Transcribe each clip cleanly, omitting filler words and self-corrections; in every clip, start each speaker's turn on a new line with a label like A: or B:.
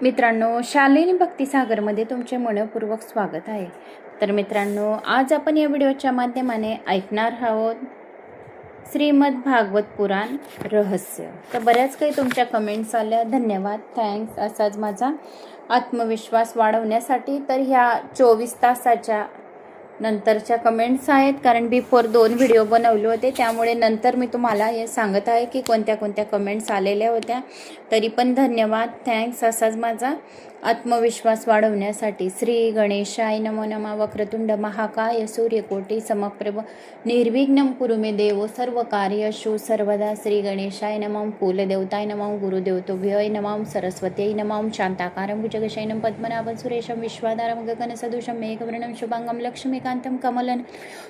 A: मित्रांनो, शालिनी भक्तिसागरमध्ये तुमचे मनपूर्वक स्वागत आहे. तर मित्रांनो, आज आपण या व्हिडिओच्या माध्यमाने ऐकणार आहोत श्रीमद भागवत पुराण रहस्य. तर बऱ्याच काही तुमच्या कमेंट्स आल्या, धन्यवाद, थँक्स. असाच माझा आत्मविश्वास वाढवण्यासाठी तर ह्या 24 तासाच्या नंतरच्या कमेंट्स आहेत, कारण बिफोर 2 व्हिडिओ बनवले होते, त्यामुळे नंतर मी तुम्हाला हे सांगत आहे की कोणत्या कोणत्या कमेंट्स आलेल्या होत्या. तरी पण धन्यवाद, थँक्स. असाच माझा आत्मविश्वास वाढवण्यासाठी. श्री गणेशाय नमो नमः. वक्रतुंड महाकाय सूर्यकोटी समप्रभ निर्विघ्नं कुरु मे देव सर्व कार्येषु सर्वदा. श्री गणेशाय नमः. कुलदेवताय नमः. गुरुदेवतोभ्यो नमः. सरस्वत्यै नमः. शांताकारं भुजगशयनं पद्मनाभं सुरेशं विश्वाधारं गगनसदृशं मेघवर्णं शुभांगं लक्ष्मीकान्तं कमलं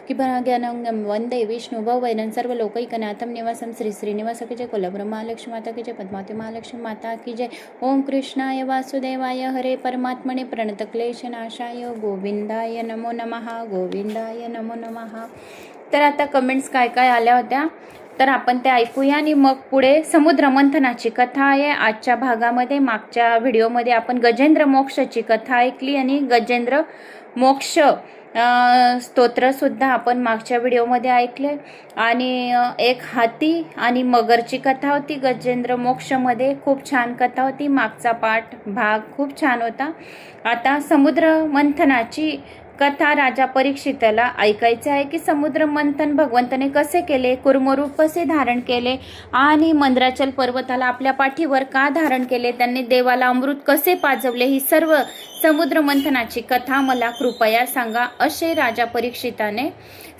A: किपराज्ञानं वन्दे विष्णु भवैनं सर्वलोकैकनाथं निवासं. श्री श्रीनिवास की जय. कोल्हापुर महालक्ष्मी माता की जय. पद्मावती महालक्ष्मी माता की जय. ओम कृष्णाय वासुदेवाय हरे परमात्मने प्रणतक्लेशनाशाय गोविंदाय नमो नमः. गोविंदाय नमो नमः. तर आता कमेंट्स काय काय आल्या होत्या तर आपण ते ऐकूया आणि मग पुढे समुद्र मंथनाची कथा आहे आजच्या भागामध्ये. मागच्या व्हिडिओमध्ये आपण गजेंद्र मोक्षाची कथा ऐकली आणि गजेंद्र मोक्ष स्तोत्र सुद्धा आपण मागच्या व्हिडिओमध्ये ऐकले. आणि एक हाती आणि मगरची कथा होती गजेंद्र मोक्षमध्ये. खूप छान कथा होती. मागचा भाग खूप छान होता. आता समुद्र मंथनाची कथा राजा परीक्षिताला ऐकायचे आहे की समुद्र मंथन भगवंताने कसे केले, कुर्मरूप कसे धारण केले आणि मंद्राचल पर्वताला आपल्या पाठीवर का धारण केले, त्यांनी देवाला अमृत कसे पाजवले, ही सर्व समुद्र मंथनाची कथा मला कृपया सांगा, असे राजा परीक्षिताने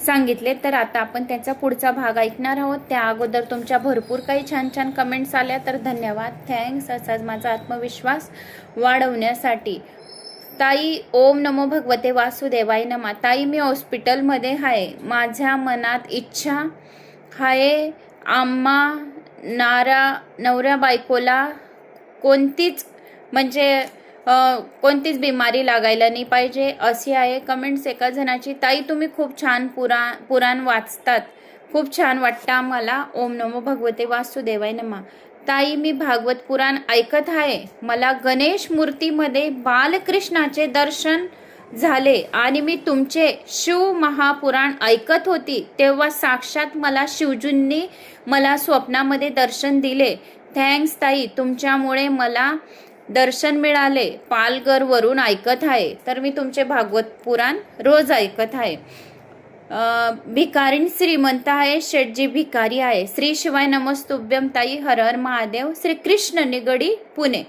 A: सांगितले. तर आता आपण त्याचा पुढचा भाग ऐकणार आहोत. त्या अगोदर तुमच्या भरपूर काही छान छान कमेंट्स आल्या, तर धन्यवाद, थँक्स. असाच माझा आत्मविश्वास वाढवण्यासाठी. ताई, ओम नमो भगवते वासुदेवाय नमः. ताई, मी हॉस्पिटलमध्ये आहे. माझ्या मनात इच्छा आहे आम्हा नवऱ्या बायकोला कोणतीच कोणतीच बिमारी लागायला नाही पाहिजे, अशी आहे कमेंट्स एका जणाची. ताई, तुम्ही खूप छान पुराण वाचतात, खूप छान वाटतं आम्हाला. ओम नमो भगवते वासुदेवाय नमः. ताई, मी भागवत पुराण ऐकत आहे. मला गणेश मूर्तीमध्ये बालकृष्णाचे दर्शन झाले आणि मी तुमचे शिव महापुराण ऐकत होती तेव्हा साक्षात मला शिवजींनी मला स्वप्नामध्ये दर्शन दिले. थँक्स ताई, तुमच्यामुळे मला दर्शन मिळाले. पालघरवरून ऐकत आहे. तर मी तुमचे भागवत पुराण रोज ऐकत आहे. भिकारीण श्रीमंत आहे, शेठजी भिकारी आहे. श्री शिवाय नमस्तुभ्यम. ताई, हर हर महादेव. श्री कृष्ण निगडी, पुणे.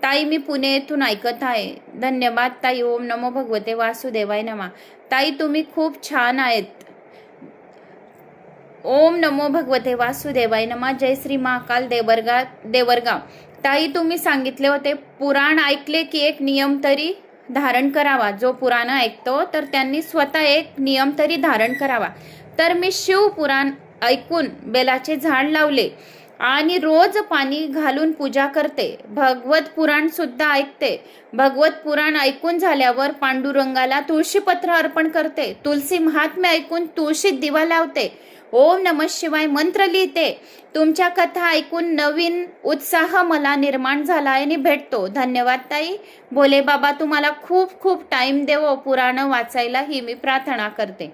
A: ताई, मी पुणे येथून ऐकत आहे. धन्यवाद ताई. ओम नमो भगवते वासुदेवाय नमः. ताई, तुम्ही खूप छान आहेत. ओम नमो भगवते वासुदेवाय नमः. जय श्री महाकाल देवरगाव. ताई, तुम्ही सांगितले होते पुराण ऐकले की एक नियम तरी धारण करावा. जो पुराण ऐकतो तर त्यांनी स्वतः एक नियम तरी धारण करावा. तर मी शिवपुराण ऐकून बेलाचे झाड लावले आणि रोज पाणी घालून पूजा करते. भगवत पुराण सुद्धा ऐकते. भगवत पुराण ऐकून झाल्यावर पांडुरंगाला तुळशीपत्र अर्पण करते. तुलसी महात्म्य ऐकून तुळशीत दिवा लावते. ओम नमः शिवाय मंत्र लिहिते. तुमच्या कथा ऐकून नवीन उत्साह मला निर्माण झाला आणि भेटतो. धन्यवाद ताई. भोले बाबा तुम्हाला खूप खूप टाइम देवो पुराण वाचायला, ही मी प्रार्थना करते.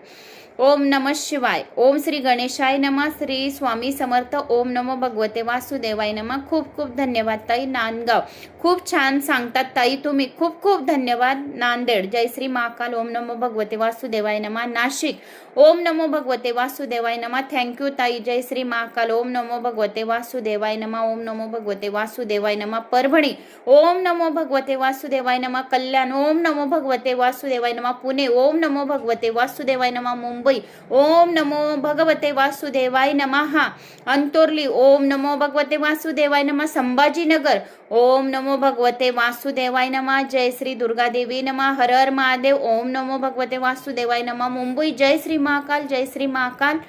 A: ओम नमः शिवाय. ओम श्री गणेशाय नमः. श्री स्वामी समर्थ. ओम नमो भगवते वासुदेवाय नमः. खूप खूप धन्यवाद ताई. नांदगाव, खूप छान सांगतात ताई तुम्ही, खूप खूप धन्यवाद. नांदेड, जय श्री महाकाल. ओम नमो भगवते वासुदेवाय नमः. नाशिक, ओम नमो भगवते वासुदेवाय नमः. थँक्यू ताई. जय श्री महाकाल. ओम नमो भगवते वासुदेवाय नमः. ओम नमो भगवते वासुदेवाय नमः. परभणी, ओम नमो भगवते वासुदेवाय नमः. कल्याण, ओम नमो भगवते वासुदेवाय नमः. पुणे, ओम नमो भगवते वासुदेवाय नमः. मुंबई, ओम नमो भगवते वासुदेवाय नमः. अंतोर्ली, ओम नमो भगवते वासुदेवाय नमः. संभाजीनगर, ओम नमो भगवते वासुदेवाय नमः. जय श्री दुर्गा देवी नमः. हर हर महादेव. ओम नमो भगवते वासुदेवाय नमः. मुंबई, जय श्री महाकाल. जय श्री महाकाल.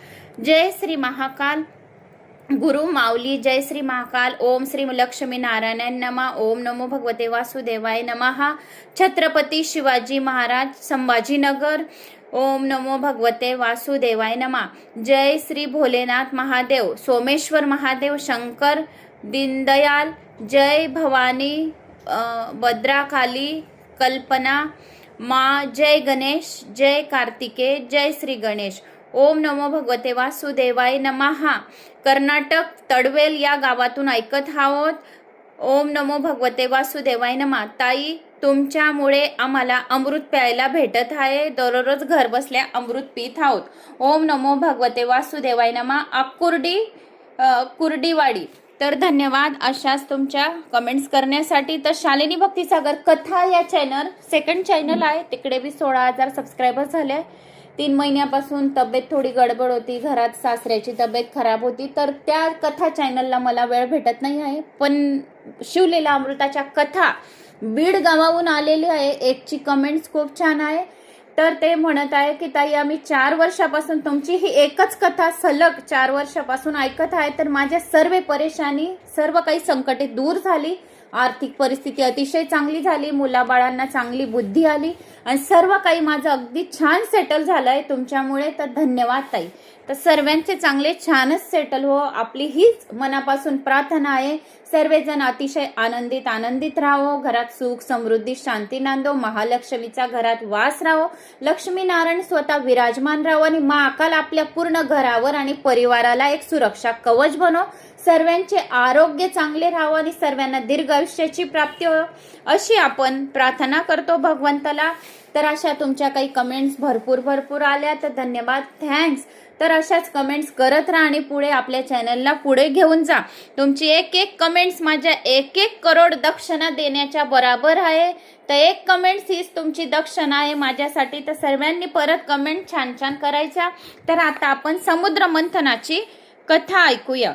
A: जय श्री महाकाल. गुरु माऊली, जय श्री महाकाल. ओम श्री लक्ष्मी नारायण नमः. ओम नमो भगवते वासुदेवाय नमः. छत्रपती शिवाजी महाराज, संभाजीनगर, ओम नमो भगवते वासुदेवाय नमः. जय श्री भोलेनाथ महादेव, सोमेश्वर महादेव, शंकर दीनदयाल, जय भवानी भद्राकाली कल्पना मा, जय गणेश, जय कार्तिके, जय श्री गणेश. ओम नमो भगवते वासुदेवाय नमः. कर्नाटक तडवेल या गावातून ऐकत आहोत. ओम नमो भगवते वासुदेवाय नमः. ताई, तुमच्यामुळे आम्हाला अमृत प्यायला भेटत आहे. दररोज घर बसल्या अमृत पीत आहोत. ओम नमो भगवते वासुदेवाय नमः. कुर्डीवाडी. तर धन्यवाद अशाच तुमच्या कमेंट्स करण्यासाठी. तर शालिनी भक्तिसागर कथा या चॅनल सेकंड चॅनल आहे, तिकडे बी 16,000 सबस्क्रायबर झाले. 3 महिन्यापासून तब्येत थोडी गडबड होती, घरात सासऱ्याची तब्येत खराब होती, तर त्या कथा चॅनलला मला वेळ भेटत नाही आहे. पण शिवलीला अमृताच्या कथा बीड गावाहून आलेली आहे. एकची कमेंट्स खूप छान आहे. तर ते म्हणत आहे की ताई, आम्ही 4 वर्षापासून तुमची ही एकच कथा सलग 4 वर्षापासून ऐकत आहे. तर माझ्या सर्व परेशानी, सर्व काही संकटे दूर झाली. आर्थिक परिस्थिती अतिशय चांगली झाली, मुलाबाळांना चांगली बुद्धी आली आणि सर्व काही माझं अगदी छान सेटल झालंय तुमच्यामुळे. तर धन्यवाद ताई. तर सर्वांचे चांगले छानच सेटल हो, आपली हीच मनापासून प्रार्थना आहे. सर्वजण अतिशय आनंदित राहो, घरात सुख समृद्धी शांती नांदो, महालक्ष्मीचा घरात वास राहो, लक्ष्मी नारायण स्वतः विराजमान राहो आणि मा अकाल आपल्या पूर्ण घरावर आणि परिवाराला एक सुरक्षा कवच बनो. सर्वांचे आरोग्य चांगले राहो आणि सर्वांना दीर्घ आयुष्याची प्राप्ती हो, अशी आपण प्रार्थना करतो भगवंताला. तर अशा तुमच्या काही कमेंट्स भरपूर आल्या, तर धन्यवाद, थँक्स. तर अशाच कमेंट्स करत राहा आणि पुढे आपल्या चॅनलला पुढे घेऊन जा. तुमची एक कमेंट्स माझ्या 1 करोड दक्षिणा देण्याच्या बरोबर आहे. तर 1 कमेंट्स हीच तुमची दक्षिणा आहे माझ्यासाठी. तर सर्वांनी परत कमेंट छान करायच्या. तर आता आपण समुद्र मंथनाची कथा ऐकूया.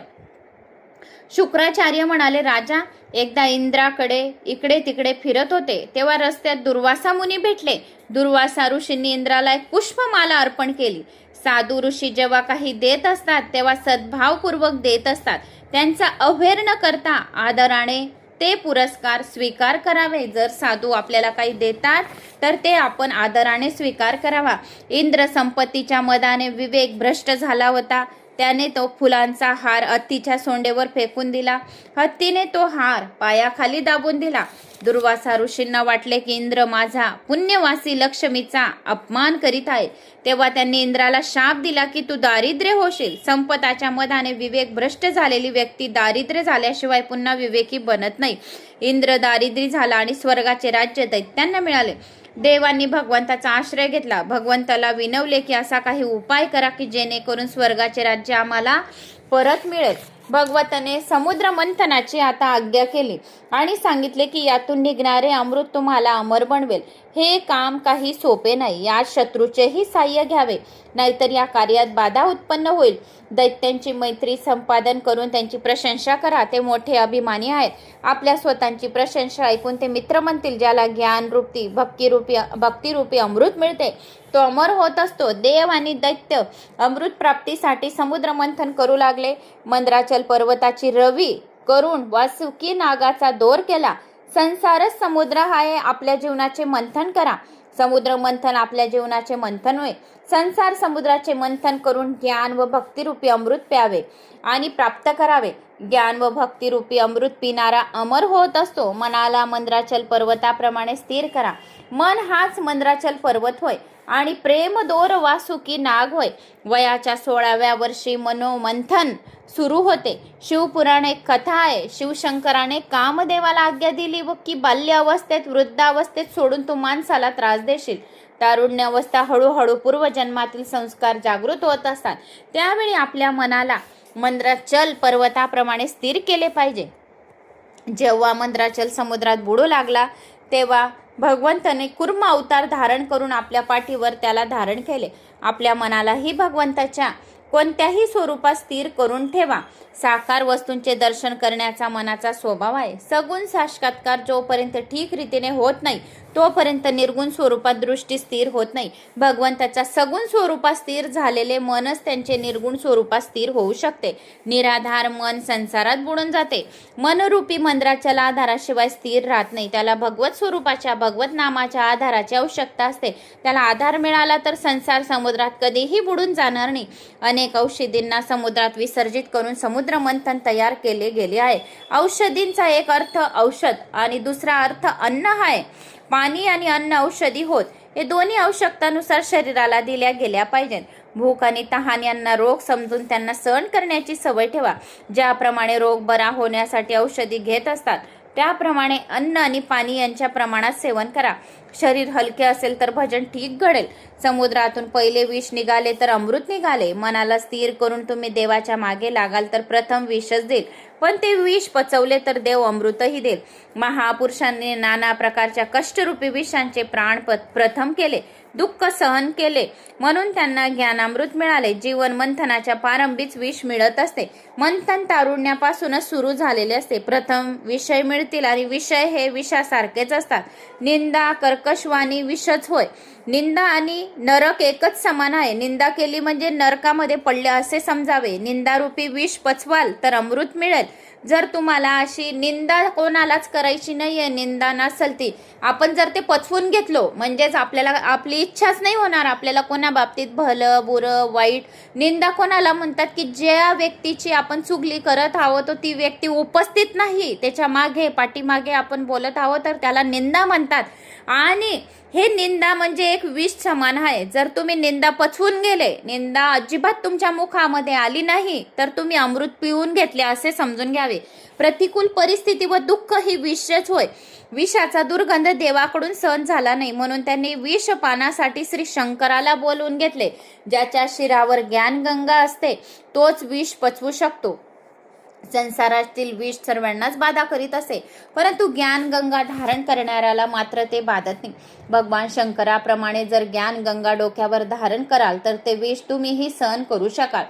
A: शुक्राचार्य म्हणाले, राजा, एकदा इंद्राकडे इकडे तिकडे फिरत होते तेव्हा रस्त्यात दुर्वासा मुनी भेटले. दुर्वासा ऋषींनी इंद्राला एक पुष्पमाला अर्पण केली. साधू ऋषी जेव्हा काही देत असतात तेव्हा सद्भावपूर्वक देत असतात. त्यांचा अवहेर न करता आदराने ते पुरस्कार स्वीकार करावे. जर साधू आपल्याला काही देतात तर ते आपण आदराने स्वीकार करावा. इंद्र संपत्तीच्या मदाने विवेक भ्रष्ट झाला होता. त्याने तो फुलांचा हार हत्तीच्या सोंडेवर फेकून दिला. हत्तीने तो हार पायाखाली दाबून दिला. दुर्वासा ऋषींना वाटले की इंद्र माझा पुण्यवासी लक्ष्मीचा अपमान करीत आहे. तेव्हा त्यांनी इंद्राला शाप दिला की तू दारिद्र्य होशील. संपताच्या मदाने विवेक भ्रष्ट झालेली व्यक्ती दारिद्र्य झाल्याशिवाय पुन्हा विवेकी बनत नाही. इंद्र दारिद्र्य झाला आणि स्वर्गाचे राज्य दैत्यांना मिळाले. देवांनी भगवंताचा आश्रय घेतला. भगवंताला विनवले की असा काही उपाय करा की जेणेकरून स्वर्गाचे राज्य आम्हाला परत मिळेल. भगवंताने समुद्र मंथनाची आता आज्ञा केली आणि सांगितले की यातून निघणारे अमृत तुम्हाला अमर बनवेल. हे काम काही सोपे नाही. या शत्रूचेही साह्य घ्यावे, नाहीतर या कार्यात बाधा उत्पन्न होईल. दैत्यांची मैत्री संपादन करून त्यांची प्रशंसा करा. ते मोठे अभिमानी आहेत. आपल्या स्वतःची प्रशंसा ऐकून ते मित्र म्हणतील. ज्याला ज्ञानरूपी भक्तिरूपी अमृत मिळते तो अमर होत असतो. देव आणि दैत्य अमृत प्राप्तीसाठी समुद्र मंथन करू लागले. मंद्राचल पर्वताची रवी करून वासुकी नागाचा दोर केला. संसारच समुद्र आहे, आपल्या जीवनाचे मंथन करा. समुद्र मंथन आपल्या जीवनाचे मंथन होय. संसार समुद्राचे मंथन करून ज्ञान व भक्तिरूपी अमृत प्यावे आणि प्राप्त करावे. ज्ञान व भक्तिरूपी अमृत पिणारा अमर होत असतो. मनाला मंद्राचल पर्वताप्रमाणे स्थिर करा. मन हाच मंद्राचल पर्वत होय आणि प्रेम दोर वासुकी नाग होय. वयाच्या 16व्या वर्षी मनोमंथन सुरू होते. शिवपुराण एक कथा आहे. शिवशंकराने कामदेवाला आज्ञा दिली व की बाल्य अवस्थेत वृद्धावस्थेत सोडून तू माणसाला त्रास देशील. तारुण्य अवस्था हळूहळू पूर्वजन्मातील संस्कार जागृत होत असतात. त्यावेळी आपल्या मनाला मंद्राचल पर्वताप्रमाणे स्थिर केले पाहिजे. जेव्हा मंद्राचल समुद्रात बुडू लागला तेव्हा भगवंताने कुर्म अवतार धारण करून आपल्या पाठीवर त्याला धारण केले. आपल्या मनालाही भगवंताच्या कोणत्याही स्वरूपात स्थिर करून ठेवा. साकार वस्तूंचे दर्शन करण्याचा मनाचा स्वभाव आहे. सगुण साक्षात्कार जोपर्यंत ठीक रीतीने होत नाही तोपर्यंत निर्गुण स्वरूपात दृष्टी स्थिर होत नाही. भगवंताच्या सगुण स्वरूपात स्थिर झालेले मनच त्यांचे निर्गुण स्वरूपात स्थिर होऊ शकते. निराधार मन संसारात बुडून जाते. मनरूपी मंदिराच्या आधाराशिवाय स्थिर राहत नाही. त्याला भगवत स्वरूपाच्या भगवत नामाच्या आधाराची आवश्यकता असते. त्याला आधार मिळाला तर संसार समुद्रात कधीही बुडून जाणार नाही. अनेक औषधींना समुद्रात विसर्जित करून समुद्र मंथन तयार केले गेले आहे. औषधींचा एक अर्थ औषध आणि दुसरा अर्थ अन्न आहे. पाणी आणि अन्न औषधी होत. हे दोन्ही आवश्यकतानुसार शरीराला दिल्या गेल्या पाहिजेत. भूक आणि तहान यांना रोग समजून त्यांना सहन करण्याची सवय ठेवा. ज्याप्रमाणे रोग बरा होण्यासाठी औषधी घेत असतात त्याप्रमाणे अन्न आणि पाणी यांच्या प्रमाणात सेवन करा. शरीर हलके असेल तर भजन ठीक घडेल. समुद्रातून पहिले विष निघाले तर अमृत निघाले. मनाला स्थिर करून तुम्ही देवाच्या मागे लागाल तर प्रथम विषच देईल, पण ते विष पचवले तर देव अमृतही देईल. महापुरुषांनी नाना प्रकारच्या कष्टरूपी विषांचे प्राण प्रथम केले, दुःख सहन केले, म्हणून त्यांना ज्ञानामृत मिळाले. जीवन मंथनाच्या प्रारंभीच विष मिळत असते. मंथन तारुण्यापासूनच सुरू झालेले असते. प्रथम विषय मिळतील आणि विषय हे विषासारखेच असतात. निंदा कर्कशवाणी विषच होय. निंदा आणि नरक एकच समान आहे. निंदा केली म्हणजे नरकामध्ये पडले असे समजावे. निंदारूपी विष पचवाल तर अमृत मिळेल. जर तुम्हाला अशी निंदा कोणालाच करायची नाहीये, निंदा नसेल ती, आपण जर ते पचवून घेतलो म्हणजेच आपल्याला आपली इच्छाच नाही होणार. आपल्याला कोणा बाबतीत भलं बुरं वाईट निंदा कोणाला म्हणतात की ज्या व्यक्तीची आपण चुगली करत आहोत ती व्यक्ती उपस्थित नाही, त्याच्या मागे पाठीमागे आपण बोलत आहोत तर त्याला निंदा म्हणतात. आणि हे निंदा म्हणजे एक विष समान आहे. जर तुम्ही निंदा पचवून गेले, निंदा अजिबात तुमच्या मुखामध्ये आली नाही तर तुम्ही अमृत पिऊन घेतले असे समजून घ्यावे. प्रतिकूल परिस्थिती व दुःख ही विषच होय. विषाचा दुर्गंध देवाकडून सहन झाला नाही म्हणून त्यांनी विष पानासाठी श्री शंकराला बोलवून घेतले. ज्याच्या शिरावर ज्ञानगंगा असते तोच विष पचवू शकतो. संसारातील विष सर्वांनाच बाधा करीत असे, परंतु ज्ञानगंगा धारण करणाऱ्याला मात्र ते बाधत नाही. भगवान शंकराप्रमाणे जर ज्ञानगंगा डोक्यावर धारण कराल तर ते विष तुम्हीही सहन करू शकाल.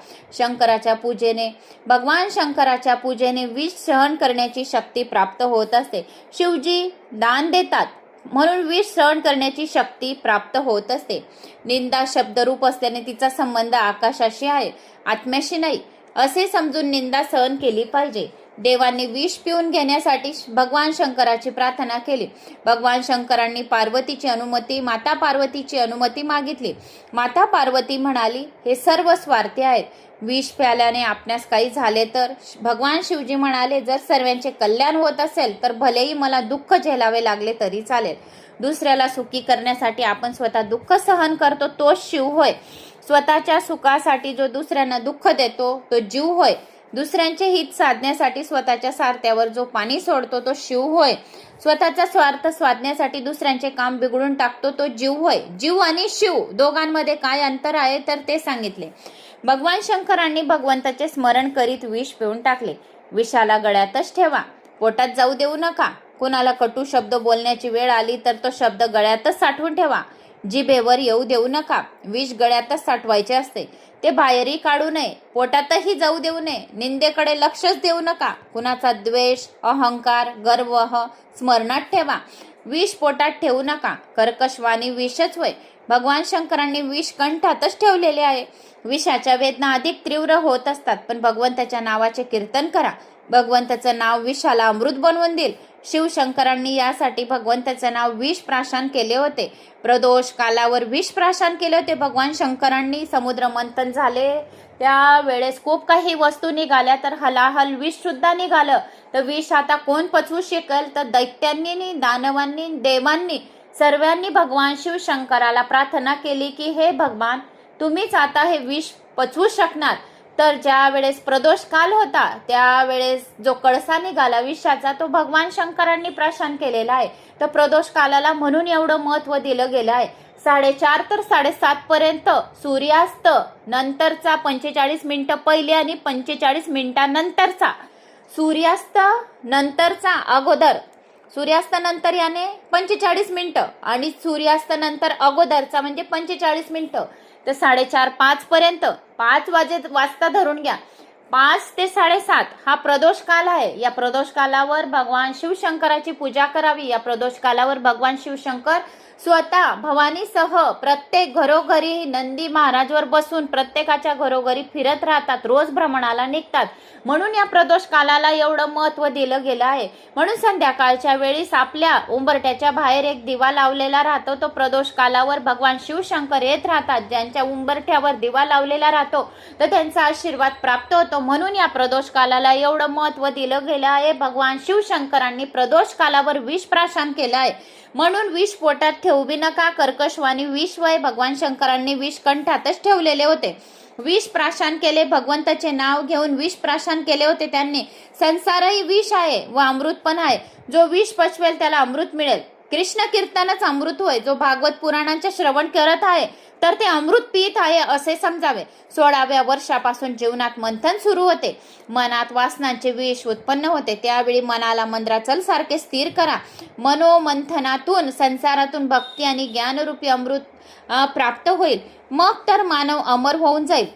A: भगवान शंकराच्या पूजेने विष सहन करण्याची शक्ती प्राप्त होत असते. शिवजी दान देतात म्हणून विष सहन करण्याची शक्ती प्राप्त होत असते. निंदा शब्दरूप असल्याने तिचा संबंध आकाशाशी आहे, आत्म्याशी नाही असे समजून निंदा सहन केली पाहिजे. देवांनी विष पिऊन घेण्यासाठी भगवान शंकराची प्रार्थना केली. भगवान शंकरांनी माता पार्वतीची अनुमती मागितली. माता पार्वती म्हणाली, हे सर्व स्वार्थी आहेत. विष प्याल्याने आपणास काही झाले तर? भगवान शिवजी म्हणाले, जर सर्वांचे कल्याण होत असेल तर भलेही मला दुःख झेलावे लागले तरी चालेल. दुसऱ्याला सुखी करण्यासाठी आपण स्वतः दुःख सहन करतो तोच शिव होय. स्वतःच्या सुखासाठी जो दुसऱ्यांना दुःख देतो तो जीव होय. दुसऱ्यांचे हित साधण्यासाठी स्वतःच्या सारथ्यावर जो पाणी सोडतो तो शिव होय. स्वतःचा स्वार्थ साधण्यासाठी दुसऱ्यांचे काम बिघडून टाकतो तो जीव होय. जीव आणि शिव दोघांमध्ये काय अंतर आहे तर ते सांगितले. भगवान शंकरांनी भगवंताचे स्मरण करीत विष पिऊन टाकले. विषाला गळ्यातच ठेवा, पोटात जाऊ देऊ नका. कुणाला कटू शब्द बोलण्याची वेळ आली तर तो शब्द गळ्यातच साठवून ठेवा. जिभेवर येऊ देऊ नका. विष गळ्यातच साठवायचे असते, ते बाहेरही काढू नये, पोटातही जाऊ देऊ नये. निंदेकडे लक्षच देऊ नका. कुणाचा द्वेष अहंकार गर्व स्मरणात ठेवा. विष पोटात ठेवू नका. कर्कशवाणी विषच होय. भगवान शंकरांनी विष कंठातच ठेवलेले आहे. विषाच्या वेदना अधिक तीव्र होत असतात, पण भगवंताच्या नावाचे कीर्तन करा. भगवंताचं नाव विषाला अमृत बनवून देईल. शिवशंकरांनी यासाठी भगवंताचे नाव विष प्राशन केले होते. प्रदोष कालावर विष प्राशन केले होते. भगवान शंकरांनी समुद्र मंथन झाले त्यावेळेस खूप काही वस्तू निघाल्या तर हलाहल विष सुद्धा निघालं. तर विष आता कोण पचवू शकेल? तर दैत्यांनी, दानवांनी, देवांनी सर्वांनी भगवान शिवशंकराला प्रार्थना केली की हे भगवान तुम्हीच आता हे विष पचवू शकणार. तर ज्या वेळेस प्रदोष काल होता त्यावेळेस जो कळसा निघाला विषाचा तो भगवान शंकरांनी प्राशन केलेला आहे. तर प्रदोष कालाला म्हणून एवढं महत्व दिलं गेलं आहे. 4:30 तर 7:30 पर्यंत सूर्यास्त नंतरचा 45 मिनिटं पहिले आणि 45 मिनिटांनंतरचा, सूर्यास्त नंतरचा अगोदर, सूर्यास्त नंतर याने 45 मिनिटं आणि सूर्यास्त नंतर अगोदरचा म्हणजे 45 मिनिटं. तर 4:30 5 पर्यंत 5 वाजता धरून घ्या. 5 ते 7:30 हा प्रदोष काल आहे. या प्रदोष कालावर भगवान शिवशंकराची पूजा करावी. या प्रदोष कालावर भगवान शिवशंकर स्वतः भवानीसह प्रत्येक घरोघरी नंदी महाराजवर बसून प्रत्येकाच्या घरोघरी फिरत राहतात, रोज भ्रमणाला निघतात. म्हणून या प्रदोष कालाला एवढं महत्व दिलं गेलं आहे. म्हणून संध्याकाळच्या वेळीस आपल्या उंबरट्याच्या बाहेर एक दिवा लावलेला राहतो. तो प्रदोष कालावर भगवान शिवशंकर येत राहतात. ज्यांच्या उंबरठ्यावर दिवा लावलेला राहतो तर त्यांचा आशीर्वाद प्राप्त होतो. म्हणून या प्रदोष कालाला एवढं महत्व दिलं गेलं आहे. भगवान शिवशंकरांनी प्रदोष कालावर विष प्राशन केलं आहे. म्हणून विष पोटात ठेवू बी नका. कर्कशवाणी विष वय भगवान शंकरांनी विष कंठातच ठेवलेले होते. विष प्राशन केले, भगवंताचे नाव घेऊन विष प्राशन केले होते त्यांनी. संसारही विष आहे व अमृत पण आहे. जो विष पचवेल त्याला अमृत मिळेल. कृष्ण कीर्तनच अमृत होय. जो भागवत पुराणांचे श्रवण करत आहे तर ते अमृत पीत आहे असे समजावे. 16व्या वर्षापासून जीवनात मंथन सुरू होते. मनात वासनांचे विष उत्पन्न होते. त्यावेळी मनाला मंद्राचल सारखे स्थिर करा. मनोमंथनातून संसारातून भक्ती आणि ज्ञानरूपी अमृत प्राप्त होईल. मग तर मानव अमर होऊन जाईल.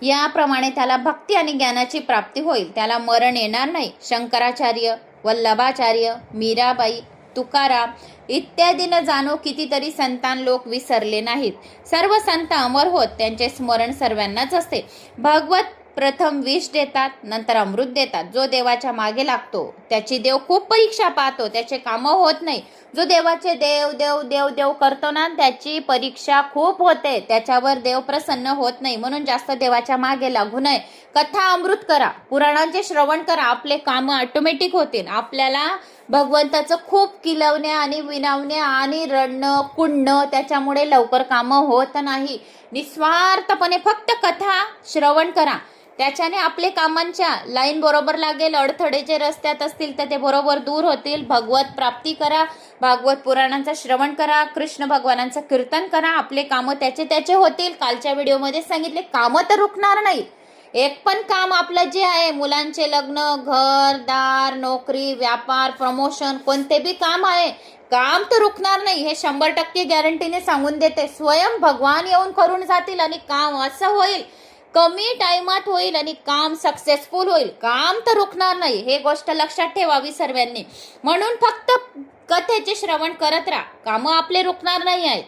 A: याप्रमाणे त्याला भक्ती आणि ज्ञानाची प्राप्ती होईल. त्याला मरण येणार नाही. शंकराचार्य, वल्लभाचार्य, मीराबाई, तुकाराम इत्यादीनं जाणो कितीतरी संतान लोक विसरले नाहीत. सर्व संत अमर होत. त्यांचे स्मरण सर्वांनाच असते. भगवत प्रथम विष देतात, नंतर अमृत देतात. जो देवाच्या मागे लागतो त्याची देव खूप परीक्षा पाहतो. त्याचे कामं होत नाही. जो देवाचे देव देव देव देव करतो ना त्याची परीक्षा खूप होते. त्याच्यावर देव प्रसन्न होत नाही. म्हणून जास्त देवाच्या मागे लागू नये. कथा अमृत करा, पुराणांचे श्रवण करा. आपले कामं ऑटोमॅटिक होतील. आपल्याला भगवंताचं खूप किलवणे आणि विनवणे आणि रडणं कुंडणं त्याच्यामुळे लवकर कामं होत नाही. निस्वार्थपणे फक्त कथा श्रवण करा. त्याच्याने आपले कामांच्या लाईन बरोबर लागेल. अडथळे जे रस्त्यात असतील तर ते बरोबर दूर होतील. भगवत प्राप्ती करा. भागवत पुराणांचं श्रवण करा. कृष्ण भगवानांचं कीर्तन करा. आपले कामं त्याचे होतील. कालच्या व्हिडिओमध्ये सांगितले कामं तर रुकणार नाही. एक पण काम आपलं जे आहे, मुलांचे लग्न, घर दार, नोकरी, व्यापार, प्रमोशन, कोणते बी काम आहे, काम तर रुकणार नाही. हे 100% गॅरंटीने सांगून देते. स्वयं भगवान येऊन करून जातील आणि काम असं होईल, कमी टाइमात होईल आणि काम सक्सेसफुल होईल. काम तर रुकणार नाही. हे गोष्ट लक्षात ठेवावी सर्वांनी. म्हणून फक्त कथेचे श्रवण करत राहा. कामं आपले रुकणार नाही आहेत.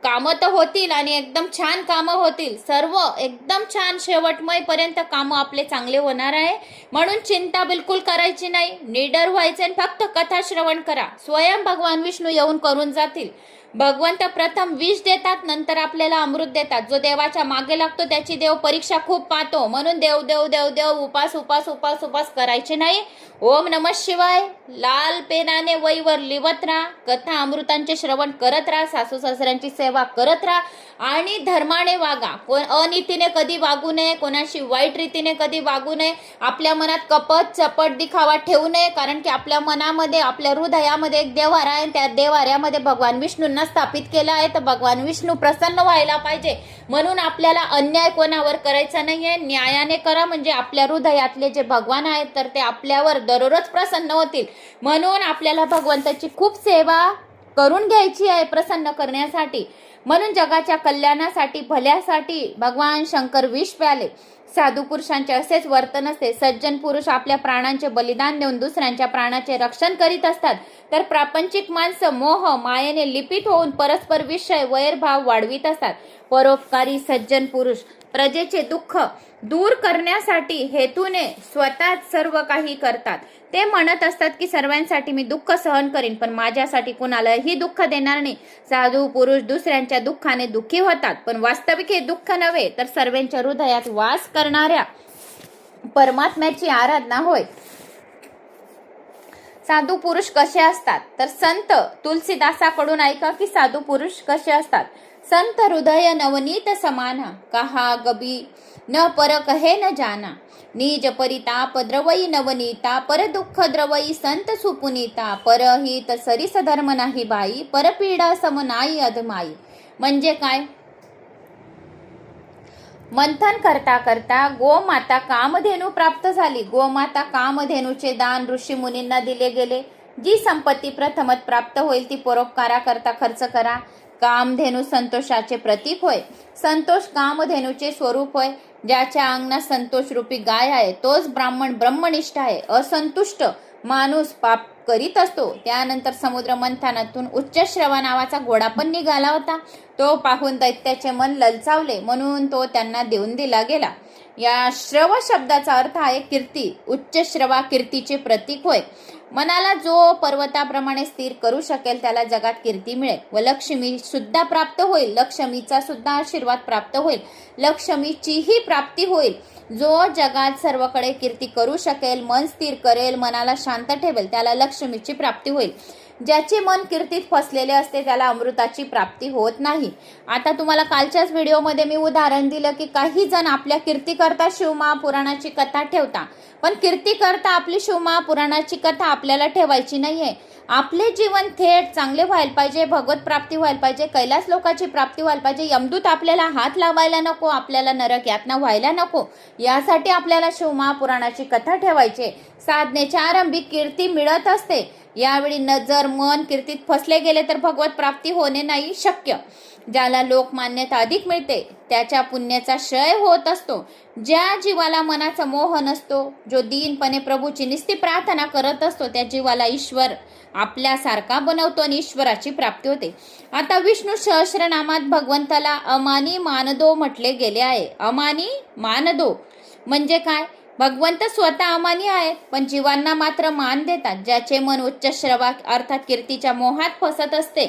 A: कामं तर होतील आणि एकदम छान कामं होतील. सर्व एकदम छान शेवटमय पर्यंत कामं आपले चांगले होणार आहे. म्हणून चिंता बिलकुल करायची नाही. निडर व्हायचे आणि फक्त कथा श्रवण करा. स्वयं भगवान विष्णू येऊन करून जातील. भगवंत प्रथम विष देतात, नंतर आपल्याला अमृत देतात. जो देवाच्या मागे लागतो त्याची देव परीक्षा खूप पाहतो. म्हणून देव देव देव देव उपास उपास उपास उपास करायचे नाही. ओम नमः शिवाय लाल पेनाने वहीवर लिहत राहा. कथा अमृतांचे श्रवण करत राहा. सासू सासऱ्यांची सेवा करत राहा आणि धर्माने वागा. अनीतीने कधी वागू नये. कोणाशी वाईट रीतीने कधी वागू नये. आपल्या मनात कपट चपट दिखावा ठेवू नये. कारण की आपल्या मनामध्ये, आपल्या हृदयामध्ये एक देवारा आहे. त्या देवाऱ्यामध्ये भगवान विष्णूंना स्थापित केला आहे. तर भगवान विष्णू प्रसन्न व्हायला पाहिजे. म्हणून आपल्याला अन्याय कोणावर करायचा नाहीये. न्यायाने करा. म्हणजे आपल्या हृदयातले जे भगवान आहेत तर ते आपल्यावर दररोज प्रसन्न होतील. म्हणून आपल्याला भगवंताची खूप सेवा करून घ्यायची आहे प्रसन्न करण्यासाठी. म्हणून जगाच्या कल्याणासाठी, भल्यासाठी भगवान शंकर विष प्याले. साधू पुरुषांचे असेच वर्तन असते. सज्जन पुरुष आपल्या प्राणांचे बलिदान देऊन दुसऱ्यांच्या प्राणाचे रक्षण करीत असतात. तर प्रापंचिक माणसं मोह मायेने लिपित होऊन परस्पर विषय वैरभाव वाढवित असतात. परोपकारी सज्जन पुरुष प्रजेचे दुःख दूर करण्यासाठी हेतूने स्वतःच सर्व काही करतात. ते म्हणत असतात की सर्वांसाठी मी दुःख सहन करीन, पण माझ्यासाठी कुणालाही दुःख देणार नाही. साधू पुरुष दुसऱ्यांच्या दुःखाने दुःखी होतात, पण वास्तविक हे दुःख नव्हे तर सर्वांच्या हृदयात वास करणाऱ्या परमात्म्याची आराधना होय. साधू पुरुष कसे असतात तर संत तुलसीदासाकडून ऐका की साधू पुरुष कसे असतात. संत हृदय नवनीत समान, कहा गबी न पर कहे न जाना. निज परिताप द्रवई नवनीता, पर दुःख द्रवई संत सुपुनीता. परहित सरिस धर्म नाही बाई, परपीडा सम नाही अधमाई. म्हणजे काय? मंथन करता करता गोमाता कामधेनू प्राप्त झाली. गोमाता कामधेनूचे दान ऋषी मुनींना दिले गेले. जी संपत्ती प्रथमत प्राप्त होईल ती परोपकारा करता खर्च करा. कामधेनू संतोषाचे प्रतीक होय. संतोष कामधेनूचे स्वरूप होय. ज्याच्या अंगणात संतोष रूपी गाय आहे तोच ब्राह्मण ब्रह्मनिष्ठ आहे. असंतुष्ट माणूस पाप करीत असतो. त्यानंतर समुद्र मंथनातून उच्चश्रवा नावाचा घोडा पण निघाला होता. तो पाहून दैत्याचे मन ललचावले म्हणून तो त्यांना देऊन दिला गेला. या श्रव शब्दाचा अर्थ आहे कीर्ती. उच्चश्रवा कीर्तीचे प्रतीक होय. मनाला जो पर्वताप्रमाणे स्थिर करू शकेल त्याला जगात कीर्ती मिळेल व लक्ष्मी सुद्धा प्राप्त होईल. लक्ष्मीचा सुद्धा आशीर्वाद प्राप्त होईल. लक्ष्मीचीही प्राप्ती होईल. जो जगात सर्वकडे कीर्ती करू शकेल, मन स्थिर करेल, मनाला शांत ठेवेल त्याला लक्ष्मीची प्राप्ती होईल. ज्याचे मन कीर्तीत फसलेले असते त्याला अमृताची प्राप्ती होत नाही. आता तुम्हाला कालच्याच व्हिडिओमध्ये मी उदाहरण दिलं की काही जण आपल्या कीर्ती करता शिवमहापुराणाची कथा ठेवता, पण कीर्ती करता आपली शिवमहापुराणाची कथा आपल्याला ठेवायची नाहीये. आपले जीवन थेट चांगले व्हायला पाहिजे, भगवत प्राप्ती व्हायला पाहिजे, कैलास लोकाची प्राप्ती व्हायला पाहिजे, यमदूत आपल्याला हात लावायला नको, आपल्याला नरक यातना व्हायला नको, यासाठी आपल्याला शिवमहापुराणाची कथा ठेवायची. साधनेच्या आरंभी कीर्ती मिळत असते. यावेळी नजर मन कीर्तीत फसले गेले तर भगवत प्राप्ती होणे नाही शक्य. ज्याला लोकमान्यता अधिक मिळते त्याच्या पुण्याचा क्षय होत असतो. ज्या जीवाला मनाचा मोह नसतो, जो दीनपणे प्रभूची निस्ती प्रार्थना करत असतो, त्या जीवाला ईश्वर आपल्यासारखा बनवतो आणि ईश्वराची प्राप्ती होते. आता विष्णू सहस्रनामात भगवंताला अमानी मानदो म्हटले गेले आहे. अमानी मानदो म्हणजे काय? भगवंत स्वतः अमानी आहेत पण जीवांना मात्र मान देतात. ज्याचे मन उच्च श्रवा अर्थात कीर्तीच्या मोहात फसत असते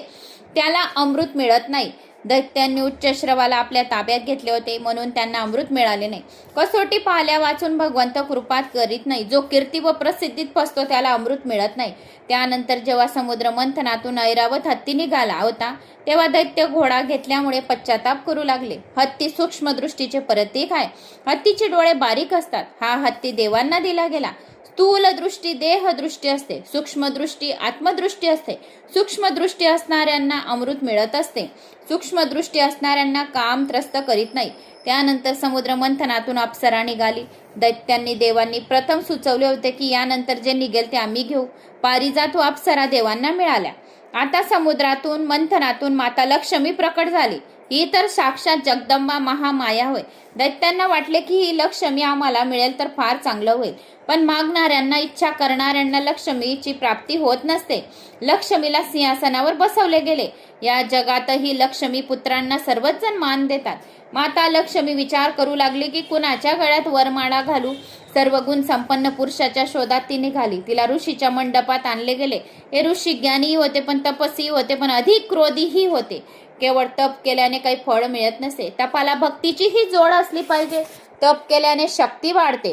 A: त्याला अमृत मिळत नाही. दैत्यांनी उच्च श्रवाला आपल्या ताब्यात घेतले होते म्हणून त्यांना अमृत मिळाले नाही. कसोटी पाहल्या वाचून भगवंत कृपा करीत नाही. जो कीर्ती व प्रसिद्धीत फसतो त्याला अमृत मिळत नाही. त्यानंतर जेव्हा समुद्र मंथनातून ऐरावत हत्ती निघाला होता तेव्हा दैत्य घोडा घेतल्यामुळे पश्चाताप करू लागले. हत्ती सूक्ष्म दृष्टीचे प्रतीक आहे. हत्तीचे डोळे बारीक असतात. हा हत्ती देवांना दिला गेला. स्थूल दृष्टी देह दृष्टी असते, सूक्ष्म दृष्टी आत्मदृष्टी असते. सूक्ष्म दृष्टी असणाऱ्यांना अमृत मिळत असते. सूक्ष्म दृष्टी असणाऱ्यांना काम त्रस्त करीत नाही. त्यानंतर समुद्र मंथनातून अप्सरा निघाली. दैत्यांनी देवांनी प्रथम सुचवले होते की यानंतर जे निघेल ते आम्ही घेऊ. पारिजात व अप्सरा देवांना मिळाल्या. आता समुद्रातून मंथनातून माता लक्ष्मी प्रकट झाली. ही तर साक्षात जगदंबा महामाया होय. दैत्यांना वाटले की ही लक्ष्मी आम्हाला मिळेल तर फार चांगलं होईल, पण मागणाऱ्यांना इच्छा करणाऱ्यांना लक्ष्मीची प्राप्ती होत नसते. लक्ष्मीला सिंहासनावर बसवले गेले. या जगातही लक्ष्मी पुत्रांना सर्वच जण मान देतात. माता लक्ष्मी विचार करू लागली की कुणाच्या गळ्यात वरमाळा घालू. सर्व गुण संपन्न पुरुषाच्या शोधात ती निघाली. तिला ऋषीच्या मंडपात आणले गेले. हे ऋषी ज्ञानीही होते पण तपस्वी होते पण अधिक क्रोधीही होते. केवळ तप केल्याने काही फळ मिळत नसते. तपाला भक्तीचीही जोड असली पाहिजे. तप केल्याने शक्ती वाढते,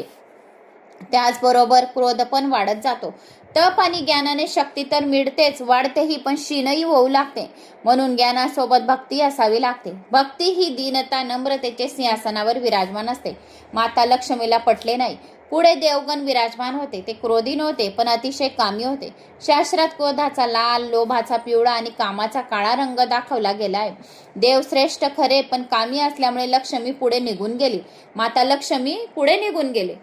A: त्याचबरोबर क्रोध पण वाढत जातो. तप आणि ज्ञानाने शक्ती तर मिळतेच, वाढतेही, पण क्षीणही होऊ लागते. म्हणून ज्ञानासोबत भक्ती असावी लागते. भक्ती ही दीनता नम्रतेचे सिंहासनावर विराजमान असते. माता लक्ष्मीला पटले नाही. पुढे देवगण विराजमान होते. ते क्रोधी नव्हते पण अतिशय कामी होते. शास्त्रात क्रोधाचा लाल, लोभाचा पिवळा आणि कामाचा काळा रंग दाखवला गेला आहे. देव श्रेष्ठ खरे पण कामी असल्यामुळे लक्ष्मी पुढे निघून गेली. माता लक्ष्मी पुढे निघून गेले.